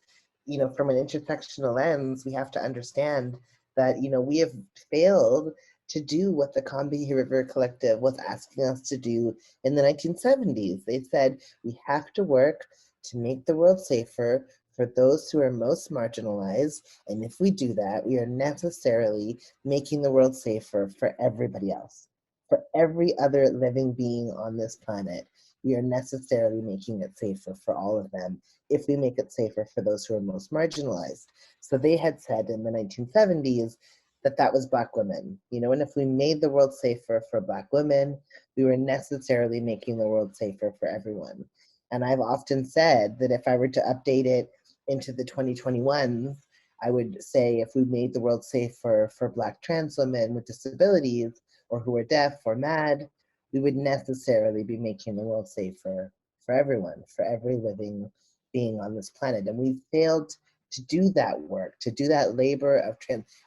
from an intersectional lens, we have to understand that, we have failed to do what the Combahee River Collective was asking us to do in the 1970s. They said we have to work to make the world safer for those who are most marginalized. And if we do that, we are necessarily making the world safer for everybody else. For every other living being on this planet, we are necessarily making it safer for all of them if we make it safer for those who are most marginalized. So they had said in the 1970s that that was Black women, and if we made the world safer for Black women, we were necessarily making the world safer for everyone. And I've often said that if I were to update it into the 2021s, I would say if we made the world safer for Black trans women with disabilities or who are deaf or mad, we would necessarily be making the world safer for everyone, for every living being on this planet. And we've failed to do that work, to do that labor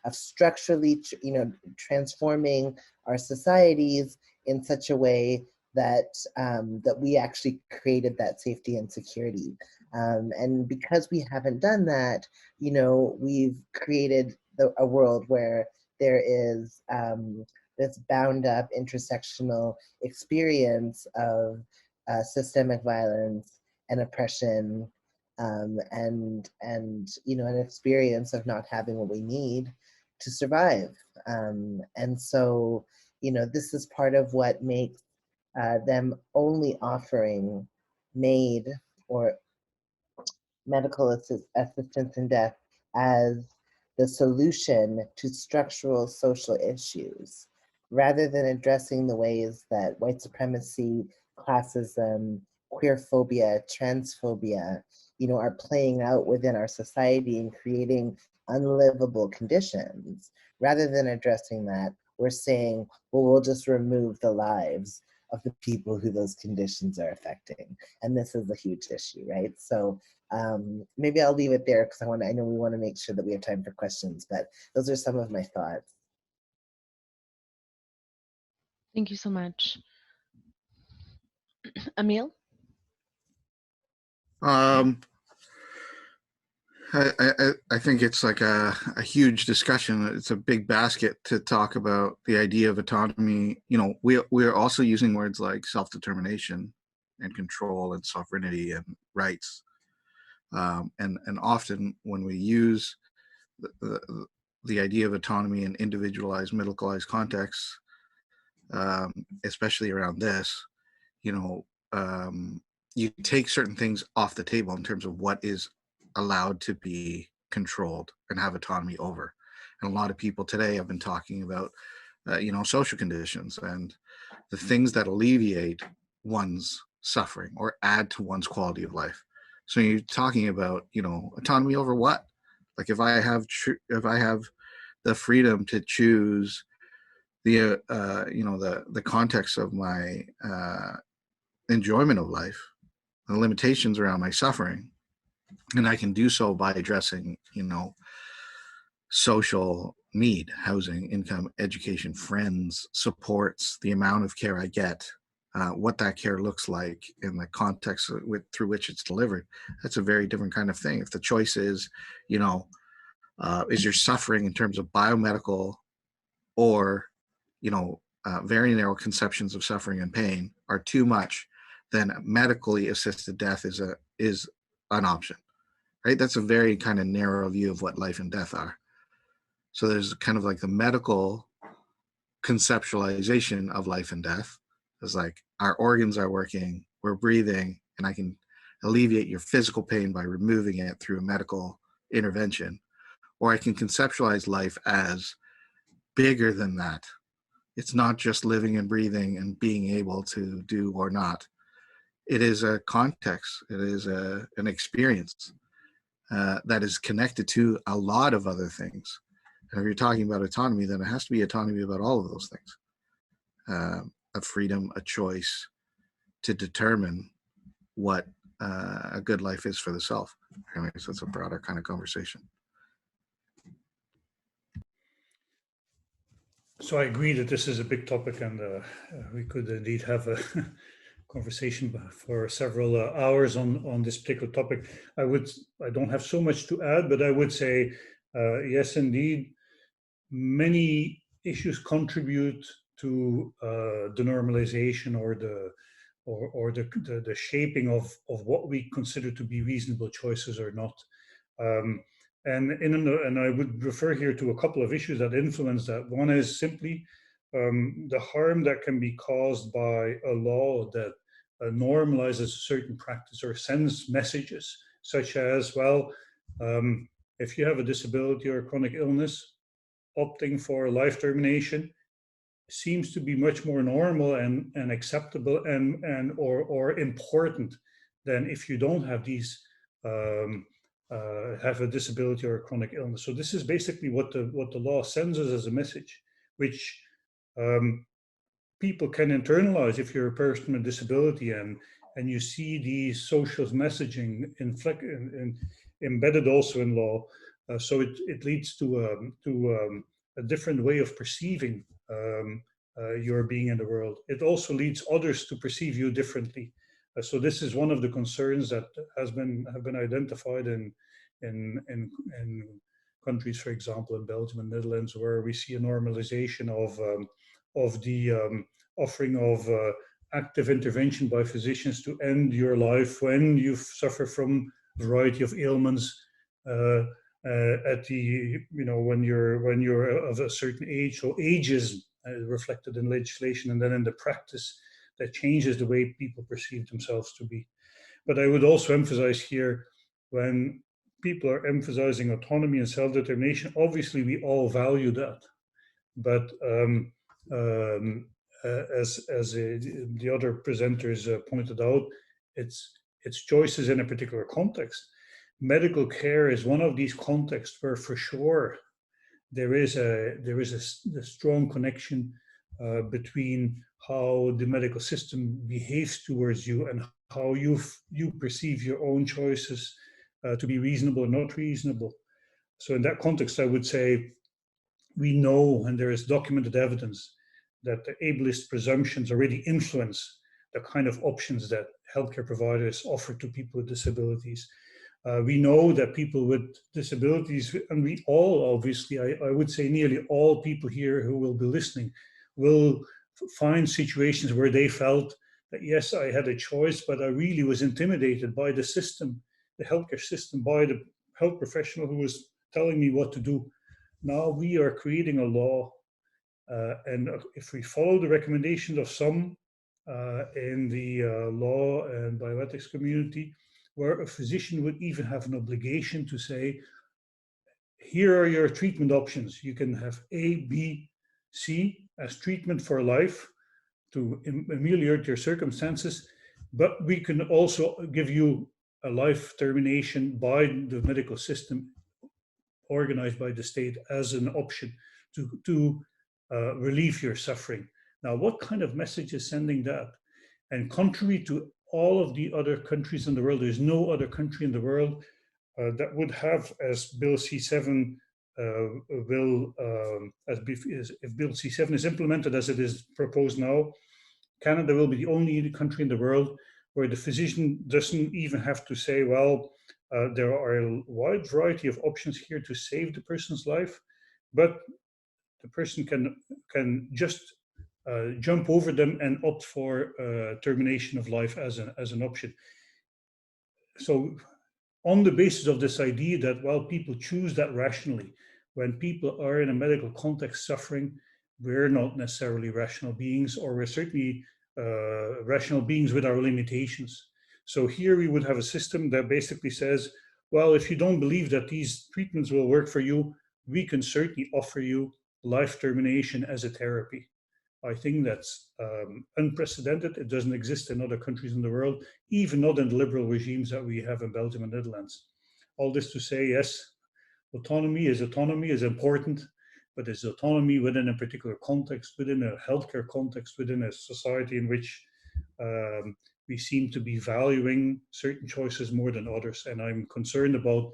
of structurally, transforming our societies in such a way that that we actually created that safety and security. And because we haven't done that, we've created a world where there is this bound up intersectional experience of systemic violence and oppression, and an experience of not having what we need to survive. And so this is part of what makes them only offering MAiD or medical assistance in death as the solution to structural social issues, rather than addressing the ways that white supremacy, classism, queer phobia, transphobia, are playing out within our society and creating unlivable conditions. Rather than addressing that, we're saying, well, we'll just remove the lives of the people who those conditions are affecting. And this is a huge issue, right? So maybe I'll leave it there because I know we want to make sure that we have time for questions, but those are some of my thoughts. Thank you so much. Emil? I think it's like a huge discussion. It's a big basket to talk about the idea of autonomy. You know, we're also using words like self-determination and control and sovereignty and rights. And often when we use the idea of autonomy in individualized, medicalized contexts, especially around this, you know, you take certain things off the table in terms of what is allowed to be controlled and have autonomy over. And a lot of people today have been talking about, you know, social conditions and the things that alleviate one's suffering or add to one's quality of life. So you're talking about, you know, autonomy over what? Like if I have the freedom to choose the you know, the context of my enjoyment of life, the limitations around my suffering, and I can do so by addressing, you know, social need, housing, income, education, friends, supports, the amount of care I get, what that care looks like in the context through which it's delivered. That's a very different kind of thing. If the choice is, you know, is your suffering in terms of biomedical or, you know, very narrow conceptions of suffering and pain are too much, then medically assisted death is an option, right? That's a very kind of narrow view of what life and death are. So there's kind of like the medical conceptualization of life and death. It's like our organs are working, we're breathing, and I can alleviate your physical pain by removing it through a medical intervention. Or I can conceptualize life as bigger than that. It's not just living and breathing and being able to do or not. It is a context. It is an experience that is connected to a lot of other things. And if you're talking about autonomy, then it has to be autonomy about all of those things. A freedom, a choice to determine what a good life is for the self. Anyway, so it's a broader kind of conversation. So I agree that this is a big topic, and we could indeed have a conversation for several hours on this particular topic. I don't have so much to add, but I would say, yes, indeed, many issues contribute to the normalization or the shaping of what we consider to be reasonable choices or not. And I would refer here to a couple of issues that influence that. One is simply the harm that can be caused by a law that normalizes a certain practice or sends messages such as, well, if you have a disability or a chronic illness, opting for life termination seems to be much more normal and acceptable and or important than if you don't have these have a disability or a chronic illness. So this is basically what the law sends us as a message, which people can internalize if you're a person with disability and you see these social messaging embedded also in law. So it leads to a different way of perceiving your being in the world. It also leads others to perceive you differently. So this is one of the concerns that have been identified in countries, for example, in Belgium and Netherlands, where we see a normalization of the offering of active intervention by physicians to end your life when you suffer from a variety of ailments. At the when you're of a certain age, so ageism reflected in legislation and then in the practice that changes the way people perceive themselves to be. But I would also emphasize here, when people are emphasizing autonomy and self-determination, obviously we all value that, but as the other presenters pointed out, it's choices in a particular context. Medical care is one of these contexts where, for sure, there is a strong connection between how the medical system behaves towards you and how you perceive your own choices to be reasonable or not reasonable. So in that context, I would say we know, and there is documented evidence, that the ableist presumptions already influence the kind of options that healthcare providers offer to people with disabilities. We know that people with disabilities, and we all, obviously, I would say nearly all people here who will be listening, will find situations where they felt that, yes, I had a choice, but I really was intimidated by the system, the healthcare system, by the health professional who was telling me what to do. Now we are creating a law, and if we follow the recommendations of some in the law and bioethics community, where a physician would even have an obligation to say, here are your treatment options. You can have A, B, C as treatment for life to ameliorate your circumstances, but we can also give you a life termination by the medical system organized by the state as an option to relieve your suffering. Now, what kind of message is sending that? And contrary to all of the other countries in the world, there's no other country in the world that would have, as Bill C7 will, if Bill C7 is implemented as it is proposed now, Canada will be the only country in the world where the physician doesn't even have to say, well, there are a wide variety of options here to save the person's life, but the person can just jump over them and opt for termination of life as an option. So on the basis of this idea that, well, people choose that rationally, when people are in a medical context suffering, we're not necessarily rational beings, or we're certainly rational beings with our limitations. So here we would have a system that basically says, well, if you don't believe that these treatments will work for you, we can certainly offer you life termination as a therapy. I think that's unprecedented. It doesn't exist in other countries in the world, even not in the liberal regimes that we have in Belgium and Netherlands. All this to say, yes, autonomy is important, but it's autonomy within a particular context, within a healthcare context, within a society in which we seem to be valuing certain choices more than others. And I'm concerned about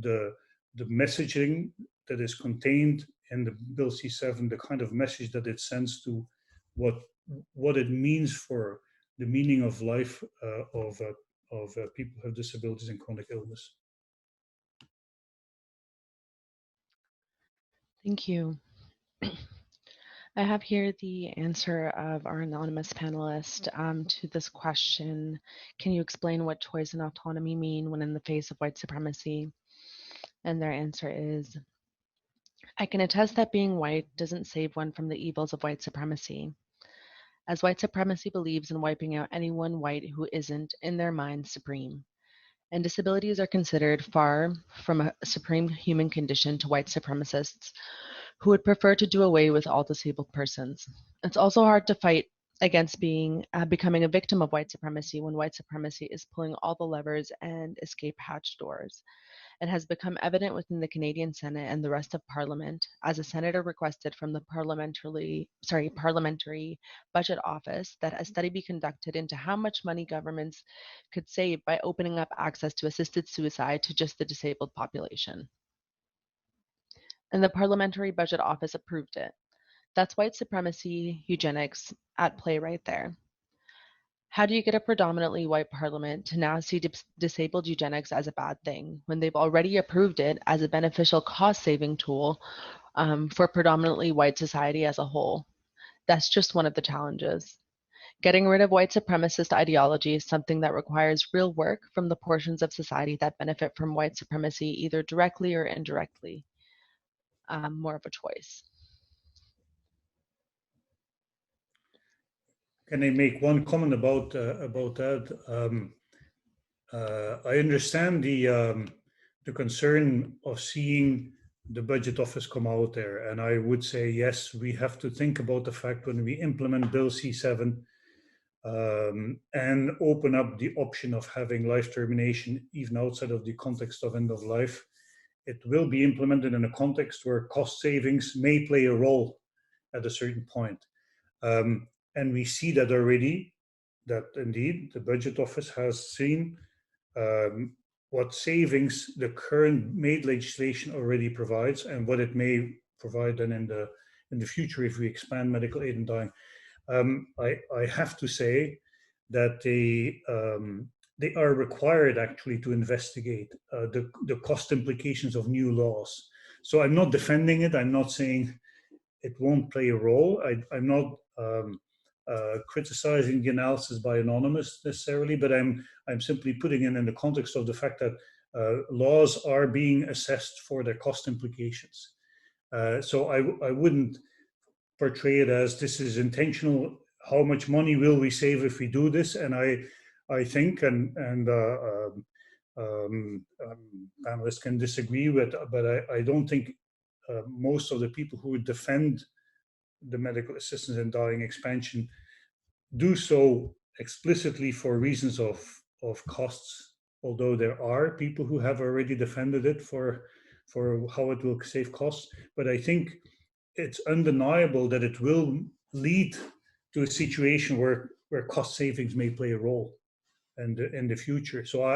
the messaging that is contained in the Bill C7, the kind of message that it sends to what it means for the meaning of life of people who have disabilities and chronic illness. Thank you. I have here the answer of our anonymous panelist to this question. Can you explain what choice and autonomy mean when in the face of white supremacy? And their answer is, I can attest that being white doesn't save one from the evils of white supremacy, as white supremacy believes in wiping out anyone white who isn't, in their minds, supreme. And disabilities are considered far from a supreme human condition to white supremacists who would prefer to do away with all disabled persons. It's also hard to fight against becoming a victim of white supremacy when white supremacy is pulling all the levers and escape hatch doors. It has become evident within the Canadian Senate and the rest of Parliament, as a senator requested from the Parliamentary Budget Office that a study be conducted into how much money governments could save by opening up access to assisted suicide to just the disabled population. And the Parliamentary Budget Office approved it. That's white supremacy eugenics at play right there. How do you get a predominantly white parliament to now see disabled eugenics as a bad thing when they've already approved it as a beneficial cost-saving tool for predominantly white society as a whole? That's just one of the challenges. Getting rid of white supremacist ideology is something that requires real work from the portions of society that benefit from white supremacy, either directly or indirectly. More of a choice. Can I make one comment about that? I understand the concern of seeing the budget office come out there, and I would say yes, we have to think about the fact when we implement Bill C7 and open up the option of having life termination even outside of the context of end of life. It will be implemented in a context where cost savings may play a role at a certain point. And we see that already, that indeed the budget office has seen what savings the current MAiD legislation already provides and what it may provide then in in the future if we expand medical aid in dying. I have to say that they are required actually to investigate the cost implications of new laws. So I'm not defending it. I'm not saying it won't play a role. I'm not criticizing the analysis by Anonymous necessarily, but I'm simply putting it in the context of the fact that laws are being assessed for their cost implications. So I wouldn't portray it as this is intentional. How much money will we save if we do this? And I think, and panelists can disagree with, but I don't think most of the people who would defend the medical assistance in dying expansion do so explicitly for reasons of costs, although there are people who have already defended it for how it will save costs. But I think it's undeniable that it will lead to a situation where cost savings may play a role in the future. So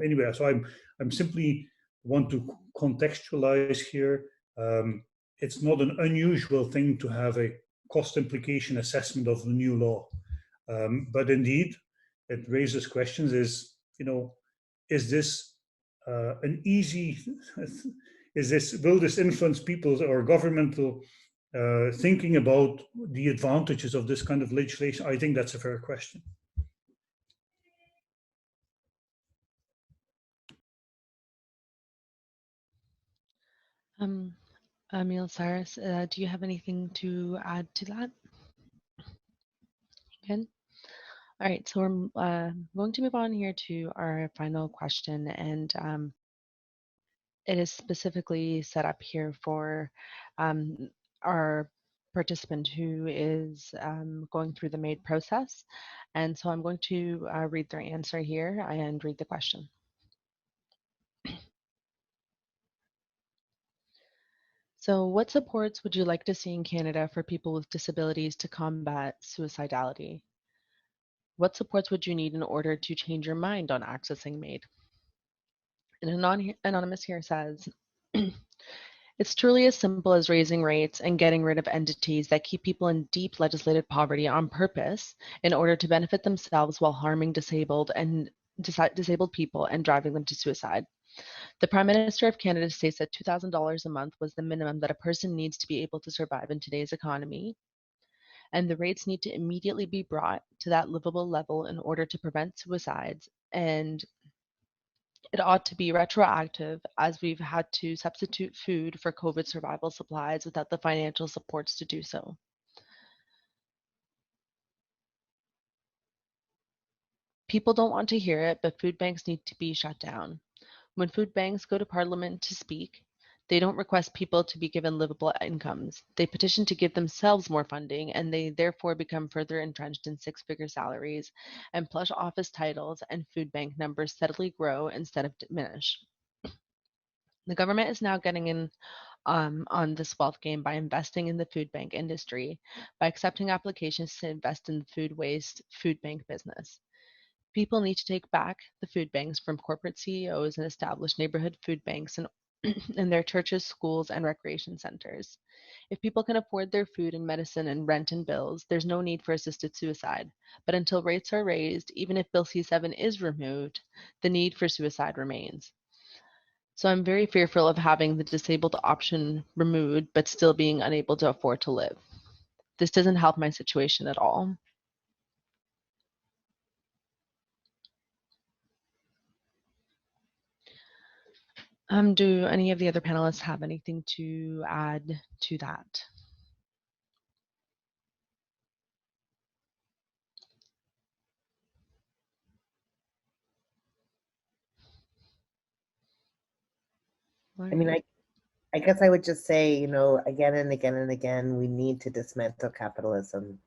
anyway, so I'm simply want to contextualize here. It's not an unusual thing to have a cost implication assessment of the new law, but indeed, it raises questions: is this an easy? Will this influence people's or governmental thinking about the advantages of this kind of legislation? I think that's a fair question. Emil, Cyrus, do you have anything to add to that? Good. All right, so we're going to move on here to our final question, and it is specifically set up here for our participant who is going through the MAiD process. And so I'm going to read their answer here and read the question. So what supports would you like to see in Canada for people with disabilities to combat suicidality? What supports would you need in order to change your mind on accessing MAiD? And Anonymous here says, it's truly as simple as raising rates and getting rid of entities that keep people in deep legislated poverty on purpose in order to benefit themselves while harming disabled people and driving them to suicide. The Prime Minister of Canada states that $2,000 a month was the minimum that a person needs to be able to survive in today's economy, and the rates need to immediately be brought to that livable level in order to prevent suicides, and it ought to be retroactive, as we've had to substitute food for COVID survival supplies without the financial supports to do so. People don't want to hear it, but food banks need to be shut down. When food banks go to Parliament to speak, they don't request people to be given livable incomes. They petition to give themselves more funding, and they therefore become further entrenched in six-figure salaries, and plush office titles and food bank numbers steadily grow instead of diminish. The government is now getting in on this wealth game by investing in the food bank industry, by accepting applications to invest in the food waste food bank business. People need to take back the food banks from corporate CEOs and establish neighborhood food banks in their churches, schools, and recreation centers. If people can afford their food and medicine and rent and bills, there's no need for assisted suicide. But until rates are raised, even if Bill C-7 is removed, the need for suicide remains. So I'm very fearful of having the disabled option removed, but still being unable to afford to live. This doesn't help my situation at all. Do any of the other panelists have anything to add to that? I mean, I guess I would just say, again and again and again, we need to dismantle capitalism.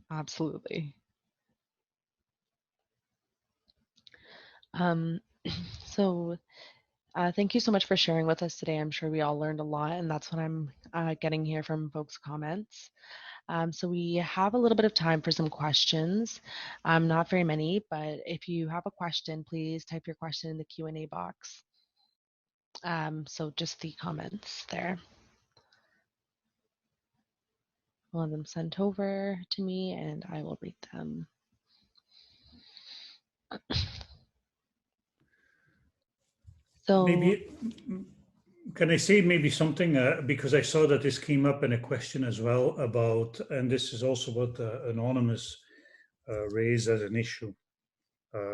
Absolutely. So thank you so much for sharing with us today. I'm sure we all learned a lot, and that's what I'm getting here from folks' comments. So we have a little bit of time for some questions. Not very many, but if you have a question, please type your question in the Q&A box. So just the comments there. I'll have them sent over to me and I will read them. So maybe, can I say maybe something, because I saw that this came up in a question as well about, and this is also what Anonymous raised as an issue,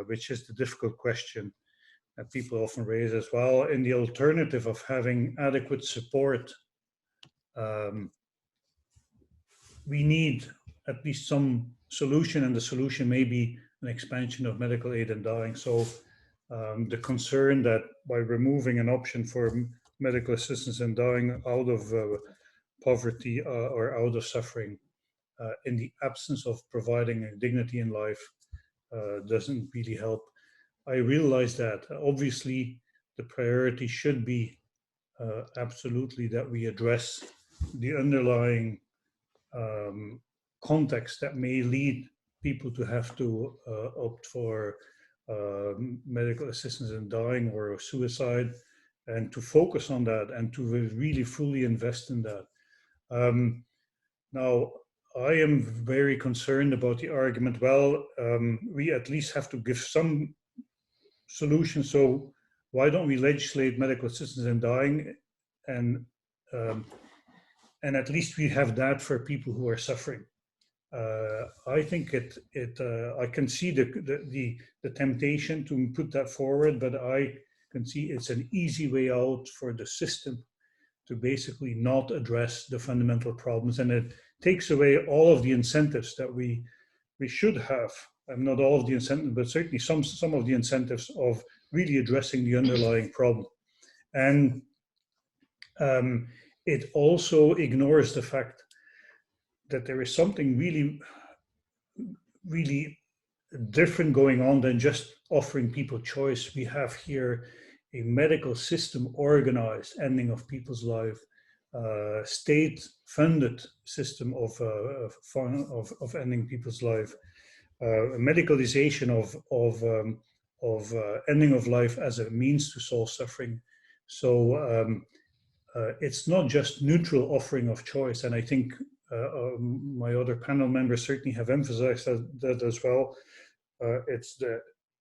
which is the difficult question that people often raise as well. In the alternative of having adequate support, we need at least some solution, and the solution may be an expansion of medical aid in dying. So the concern that by removing an option for medical assistance in dying out of poverty or out of suffering, in the absence of providing dignity in life, doesn't really help. I realize that. Obviously, the priority should be absolutely that we address the underlying context that may lead people to have to opt for medical assistance in dying or suicide, and to focus on that and to really fully invest in that. Now, I am very concerned about the argument, well, we at least have to give some solution, so why don't we legislate medical assistance in dying, and at least we have that for people who are suffering. I think I can see the temptation to put that forward, but I can see it's an easy way out for the system to basically not address the fundamental problems, and it takes away all of the incentives that we should have. Not all of the incentives, but certainly some of the incentives of really addressing the underlying problem. And it also ignores the fact that there is something really, really different going on than just offering people choice. We have here a medical system organized ending of people's life, state-funded system of ending people's life, medicalization of ending of life as a means to solve suffering. So it's not just neutral offering of choice, and I think my other panel members certainly have emphasized that as well.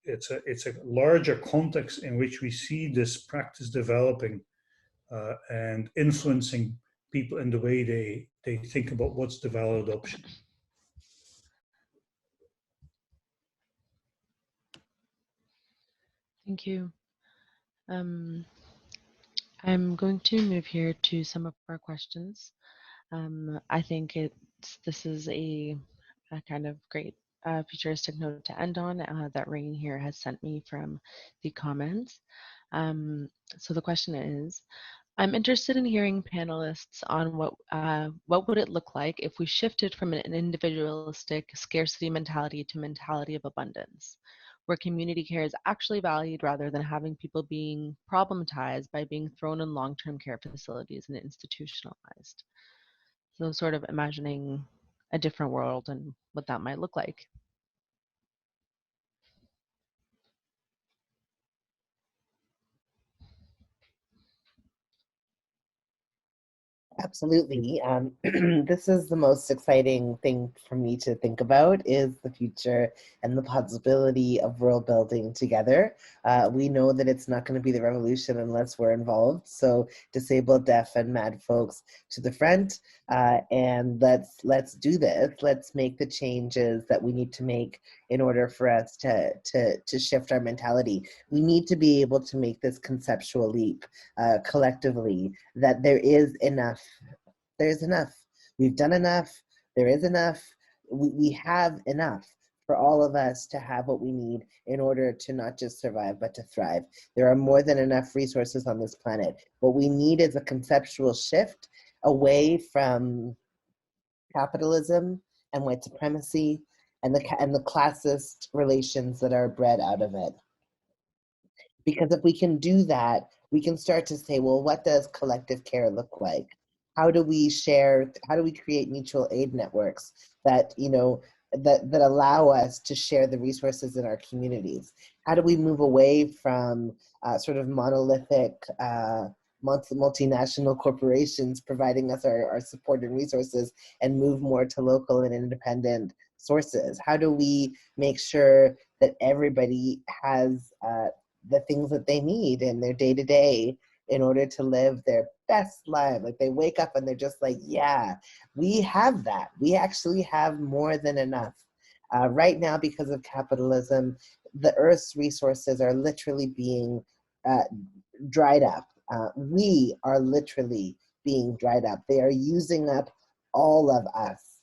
It's a larger context in which we see this practice developing and influencing people in the way they think about what's the valid option. thank you. I'm going to move here to some of our questions. I think this is a kind of great futuristic note to end on that Rain here has sent me from the comments. So the question is, I'm interested in hearing panelists on what would it look like if we shifted from an individualistic scarcity mentality to mentality of abundance, where community care is actually valued rather than having people being problematized by being thrown in long-term care facilities and institutionalized. So sort of imagining a different world and what that might look like. Absolutely. This is the most exciting thing for me to think about, is the future and the possibility of world building together. We know that it's not going to be the revolution unless we're involved. So disabled, deaf, and MAiD folks to the front, and let's do this. Let's make the changes that we need to make in order for us to shift our mentality. We need to be able to make this conceptual leap collectively, that there is enough. There's enough. We've done enough. There is enough. We have enough for all of us to have what we need in order to not just survive, but to thrive. There are more than enough resources on this planet. What we need is a conceptual shift away from capitalism and white supremacy and the classist relations that are bred out of it. Because if we can do that, we can start to say, well, what does collective care look like? How do we share, how do we create mutual aid networks that, that allow us to share the resources in our communities? How do we move away from sort of monolithic multinational corporations providing us our support and resources, and move more to local and independent sources? How do we make sure that everybody has the things that they need in their day-to-day in order to live their best life? Like, they wake up and they're just like, yeah, we have that. We actually have more than enough. Right now, because of capitalism, the Earth's resources are literally being dried up. We are literally being dried up. They are using up all of us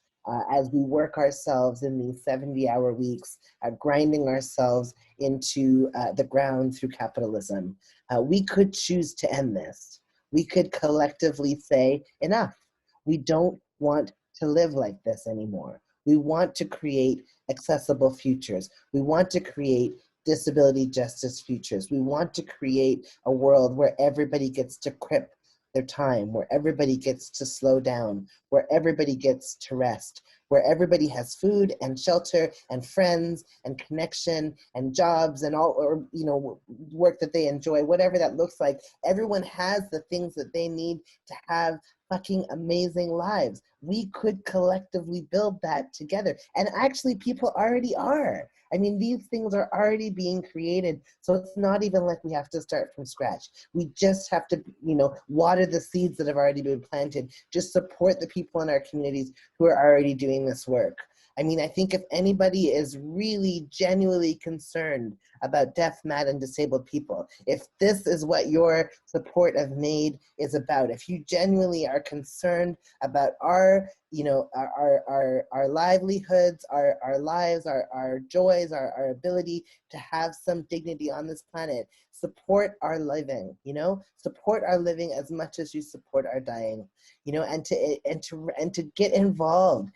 as we work ourselves in these 70-hour weeks, grinding ourselves into the ground through capitalism. We could choose to end this. We could collectively say, enough. We don't want to live like this anymore. We want to create accessible futures. We want to create disability justice futures. We want to create a world where everybody gets to crip their time, where everybody gets to slow down, where everybody gets to rest, where everybody has food and shelter and friends and connection and jobs and all, or, you know, work that they enjoy, whatever that looks like. Everyone has the things that they need to have fucking amazing lives. We could collectively build that together. And actually, people already are. I mean, these things are already being created. So it's not even like we have to start from scratch. We just have to, you know, water the seeds that have already been planted. Just support the people in our communities who are already doing this work. I mean, I think if anybody is really genuinely concerned about deaf, mad, and disabled people, if this is what your support of MAiD is about, if you genuinely are concerned about our, you know, our livelihoods, our lives, our joys, our ability to have some dignity on this planet, support our living, you know, support our living as much as you support our dying, you know, and to get involved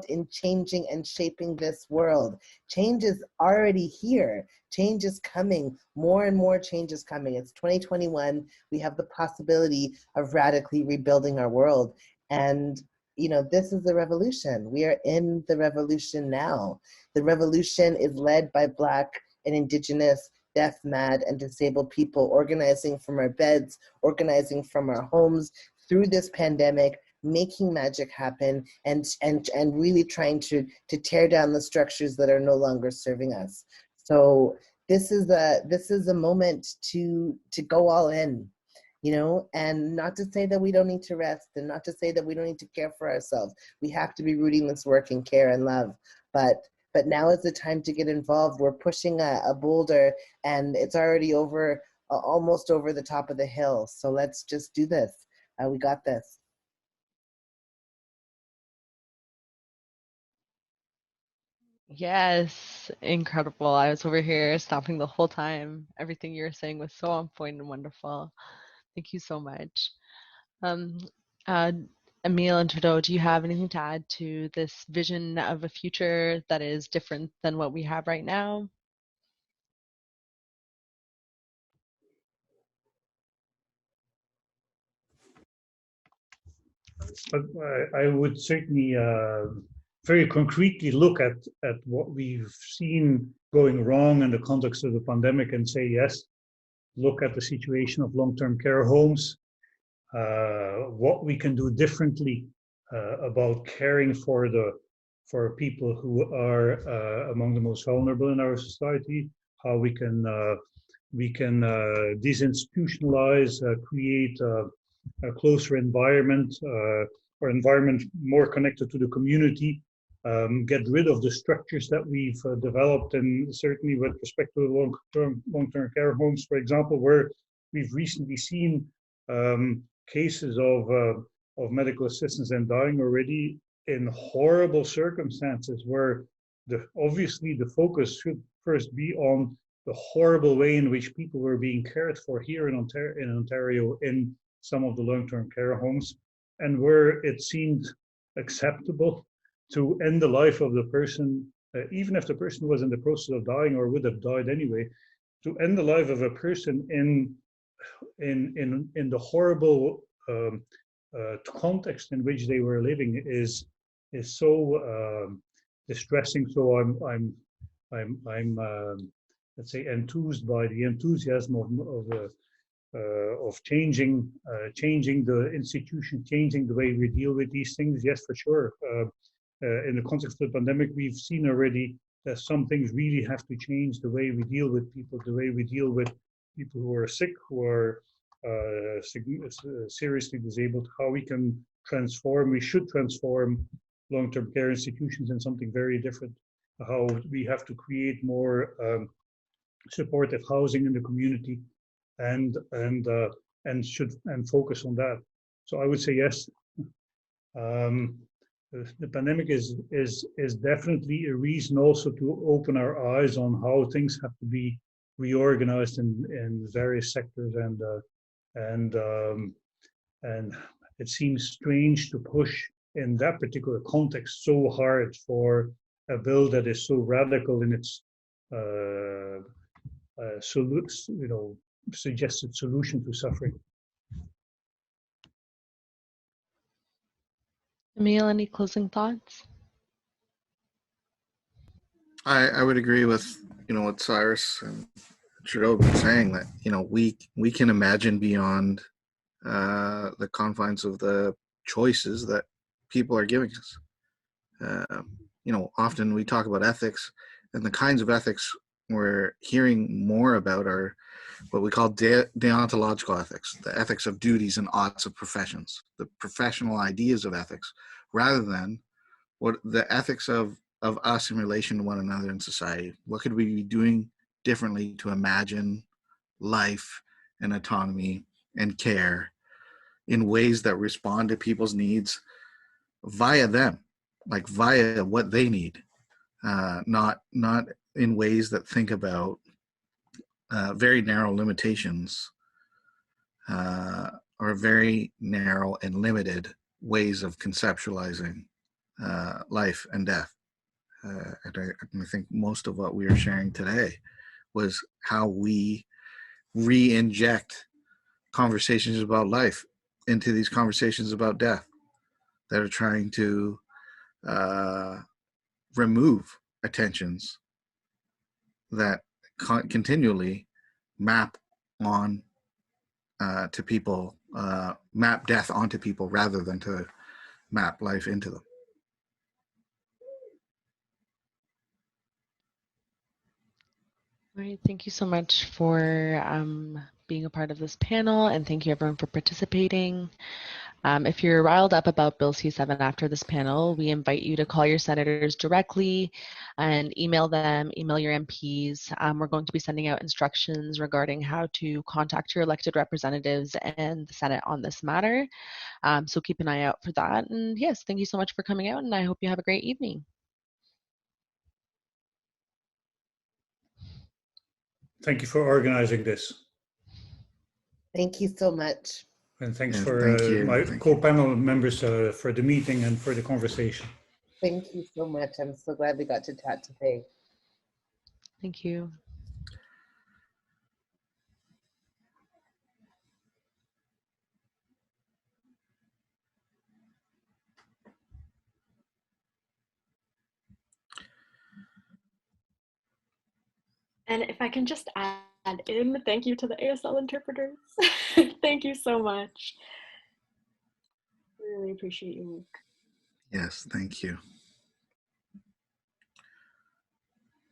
in changing and shaping this world. Change is already here. Change is coming. More and more change is coming. It's 2021. We have the possibility of radically rebuilding our world. And, you know, this is the revolution. We are in the revolution now. The revolution is led by Black and Indigenous, deaf, mad, and disabled people, organizing from our beds, organizing from our homes through this pandemic, making magic happen, and really trying to tear down the structures that are no longer serving us. So this is a moment to go all in, you know, and not to say that we don't need to rest, and not to say that we don't need to care for ourselves. We have to be rooting this work in care and love, but now is the time to get involved. We're pushing a boulder, and it's already over, almost over the top of the hill. So let's just do this. We got this. Yes, incredible. I was over here stopping the whole time. Everything you were saying was so on point and wonderful. Thank you so much. Uh, Emile and Trudeau, do you have anything to add to this vision of a future that is different than what we have right now? I would certainly very concretely look at what we've seen going wrong in the context of the pandemic and say, yes, look at the situation of long-term care homes, what we can do differently about caring for people who are among the most vulnerable in our society, how we can disinstitutionalize, create a closer environment, or environment more connected to the community, get rid of the structures that we've developed, and certainly with respect to the long-term care homes, for example, where we've recently seen cases of medical assistance and dying already in horrible circumstances, where obviously the focus should first be on the horrible way in which people were being cared for here in Ontario in some of the long-term care homes, and where it seemed acceptable to end the life of the person, even if the person was in the process of dying or would have died anyway, to end the life of a person in the horrible context in which they were living is so distressing. So I'm let's say enthused by the enthusiasm changing the institution, changing the way we deal with these things. Yes, for sure. In the context of the pandemic, we've seen already that some things really have to change the way we deal with people, the way we deal with people who are sick, who are seriously disabled, how we should transform long-term care institutions in something very different, how we have to create more supportive housing in the community and focus on that. So I would say yes. The pandemic is definitely a reason also to open our eyes on how things have to be reorganized in various sectors, and it seems strange to push in that particular context so hard for a bill that is so radical in its suggested solution to suffering. Emil, any closing thoughts? I would agree with what Cyrus and Trudeau have been saying, that we can imagine beyond the confines of the choices that people are giving us. Often we talk about ethics, and the kinds of ethics we're hearing more about are what we call deontological ethics, the ethics of duties and oughts of professions, the professional ideas of ethics, rather than what the ethics of us in relation to one another in society. What could we be doing differently to imagine life and autonomy and care in ways that respond to people's needs via them, like via what they need, not in ways that think about very narrow limitations or very narrow and limited ways of conceptualizing life and death. And I think most of what we are sharing today was how we re-inject conversations about life into these conversations about death that are trying to remove attentions that continually map on to people, map death onto people rather than to map life into them. All right, thank you so much for being a part of this panel, and thank you everyone for participating. If you're riled up about Bill C7 after this panel, we invite you to call your senators directly and email them, email your MPs. We're going to be sending out instructions regarding how to contact your elected representatives and the Senate on this matter. So keep an eye out for that. And yes, thank you so much for coming out, and I hope you have a great evening. Thank you for organizing this. Thank you so much. And thanks Yeah, for my Thank co-panel members for the meeting and for the conversation. Thank you so much. I'm so glad we got to chat today. Thank you. And if I can just add in, thank you to the ASL interpreters. Thank you so much. Really appreciate your work. Yes, thank you.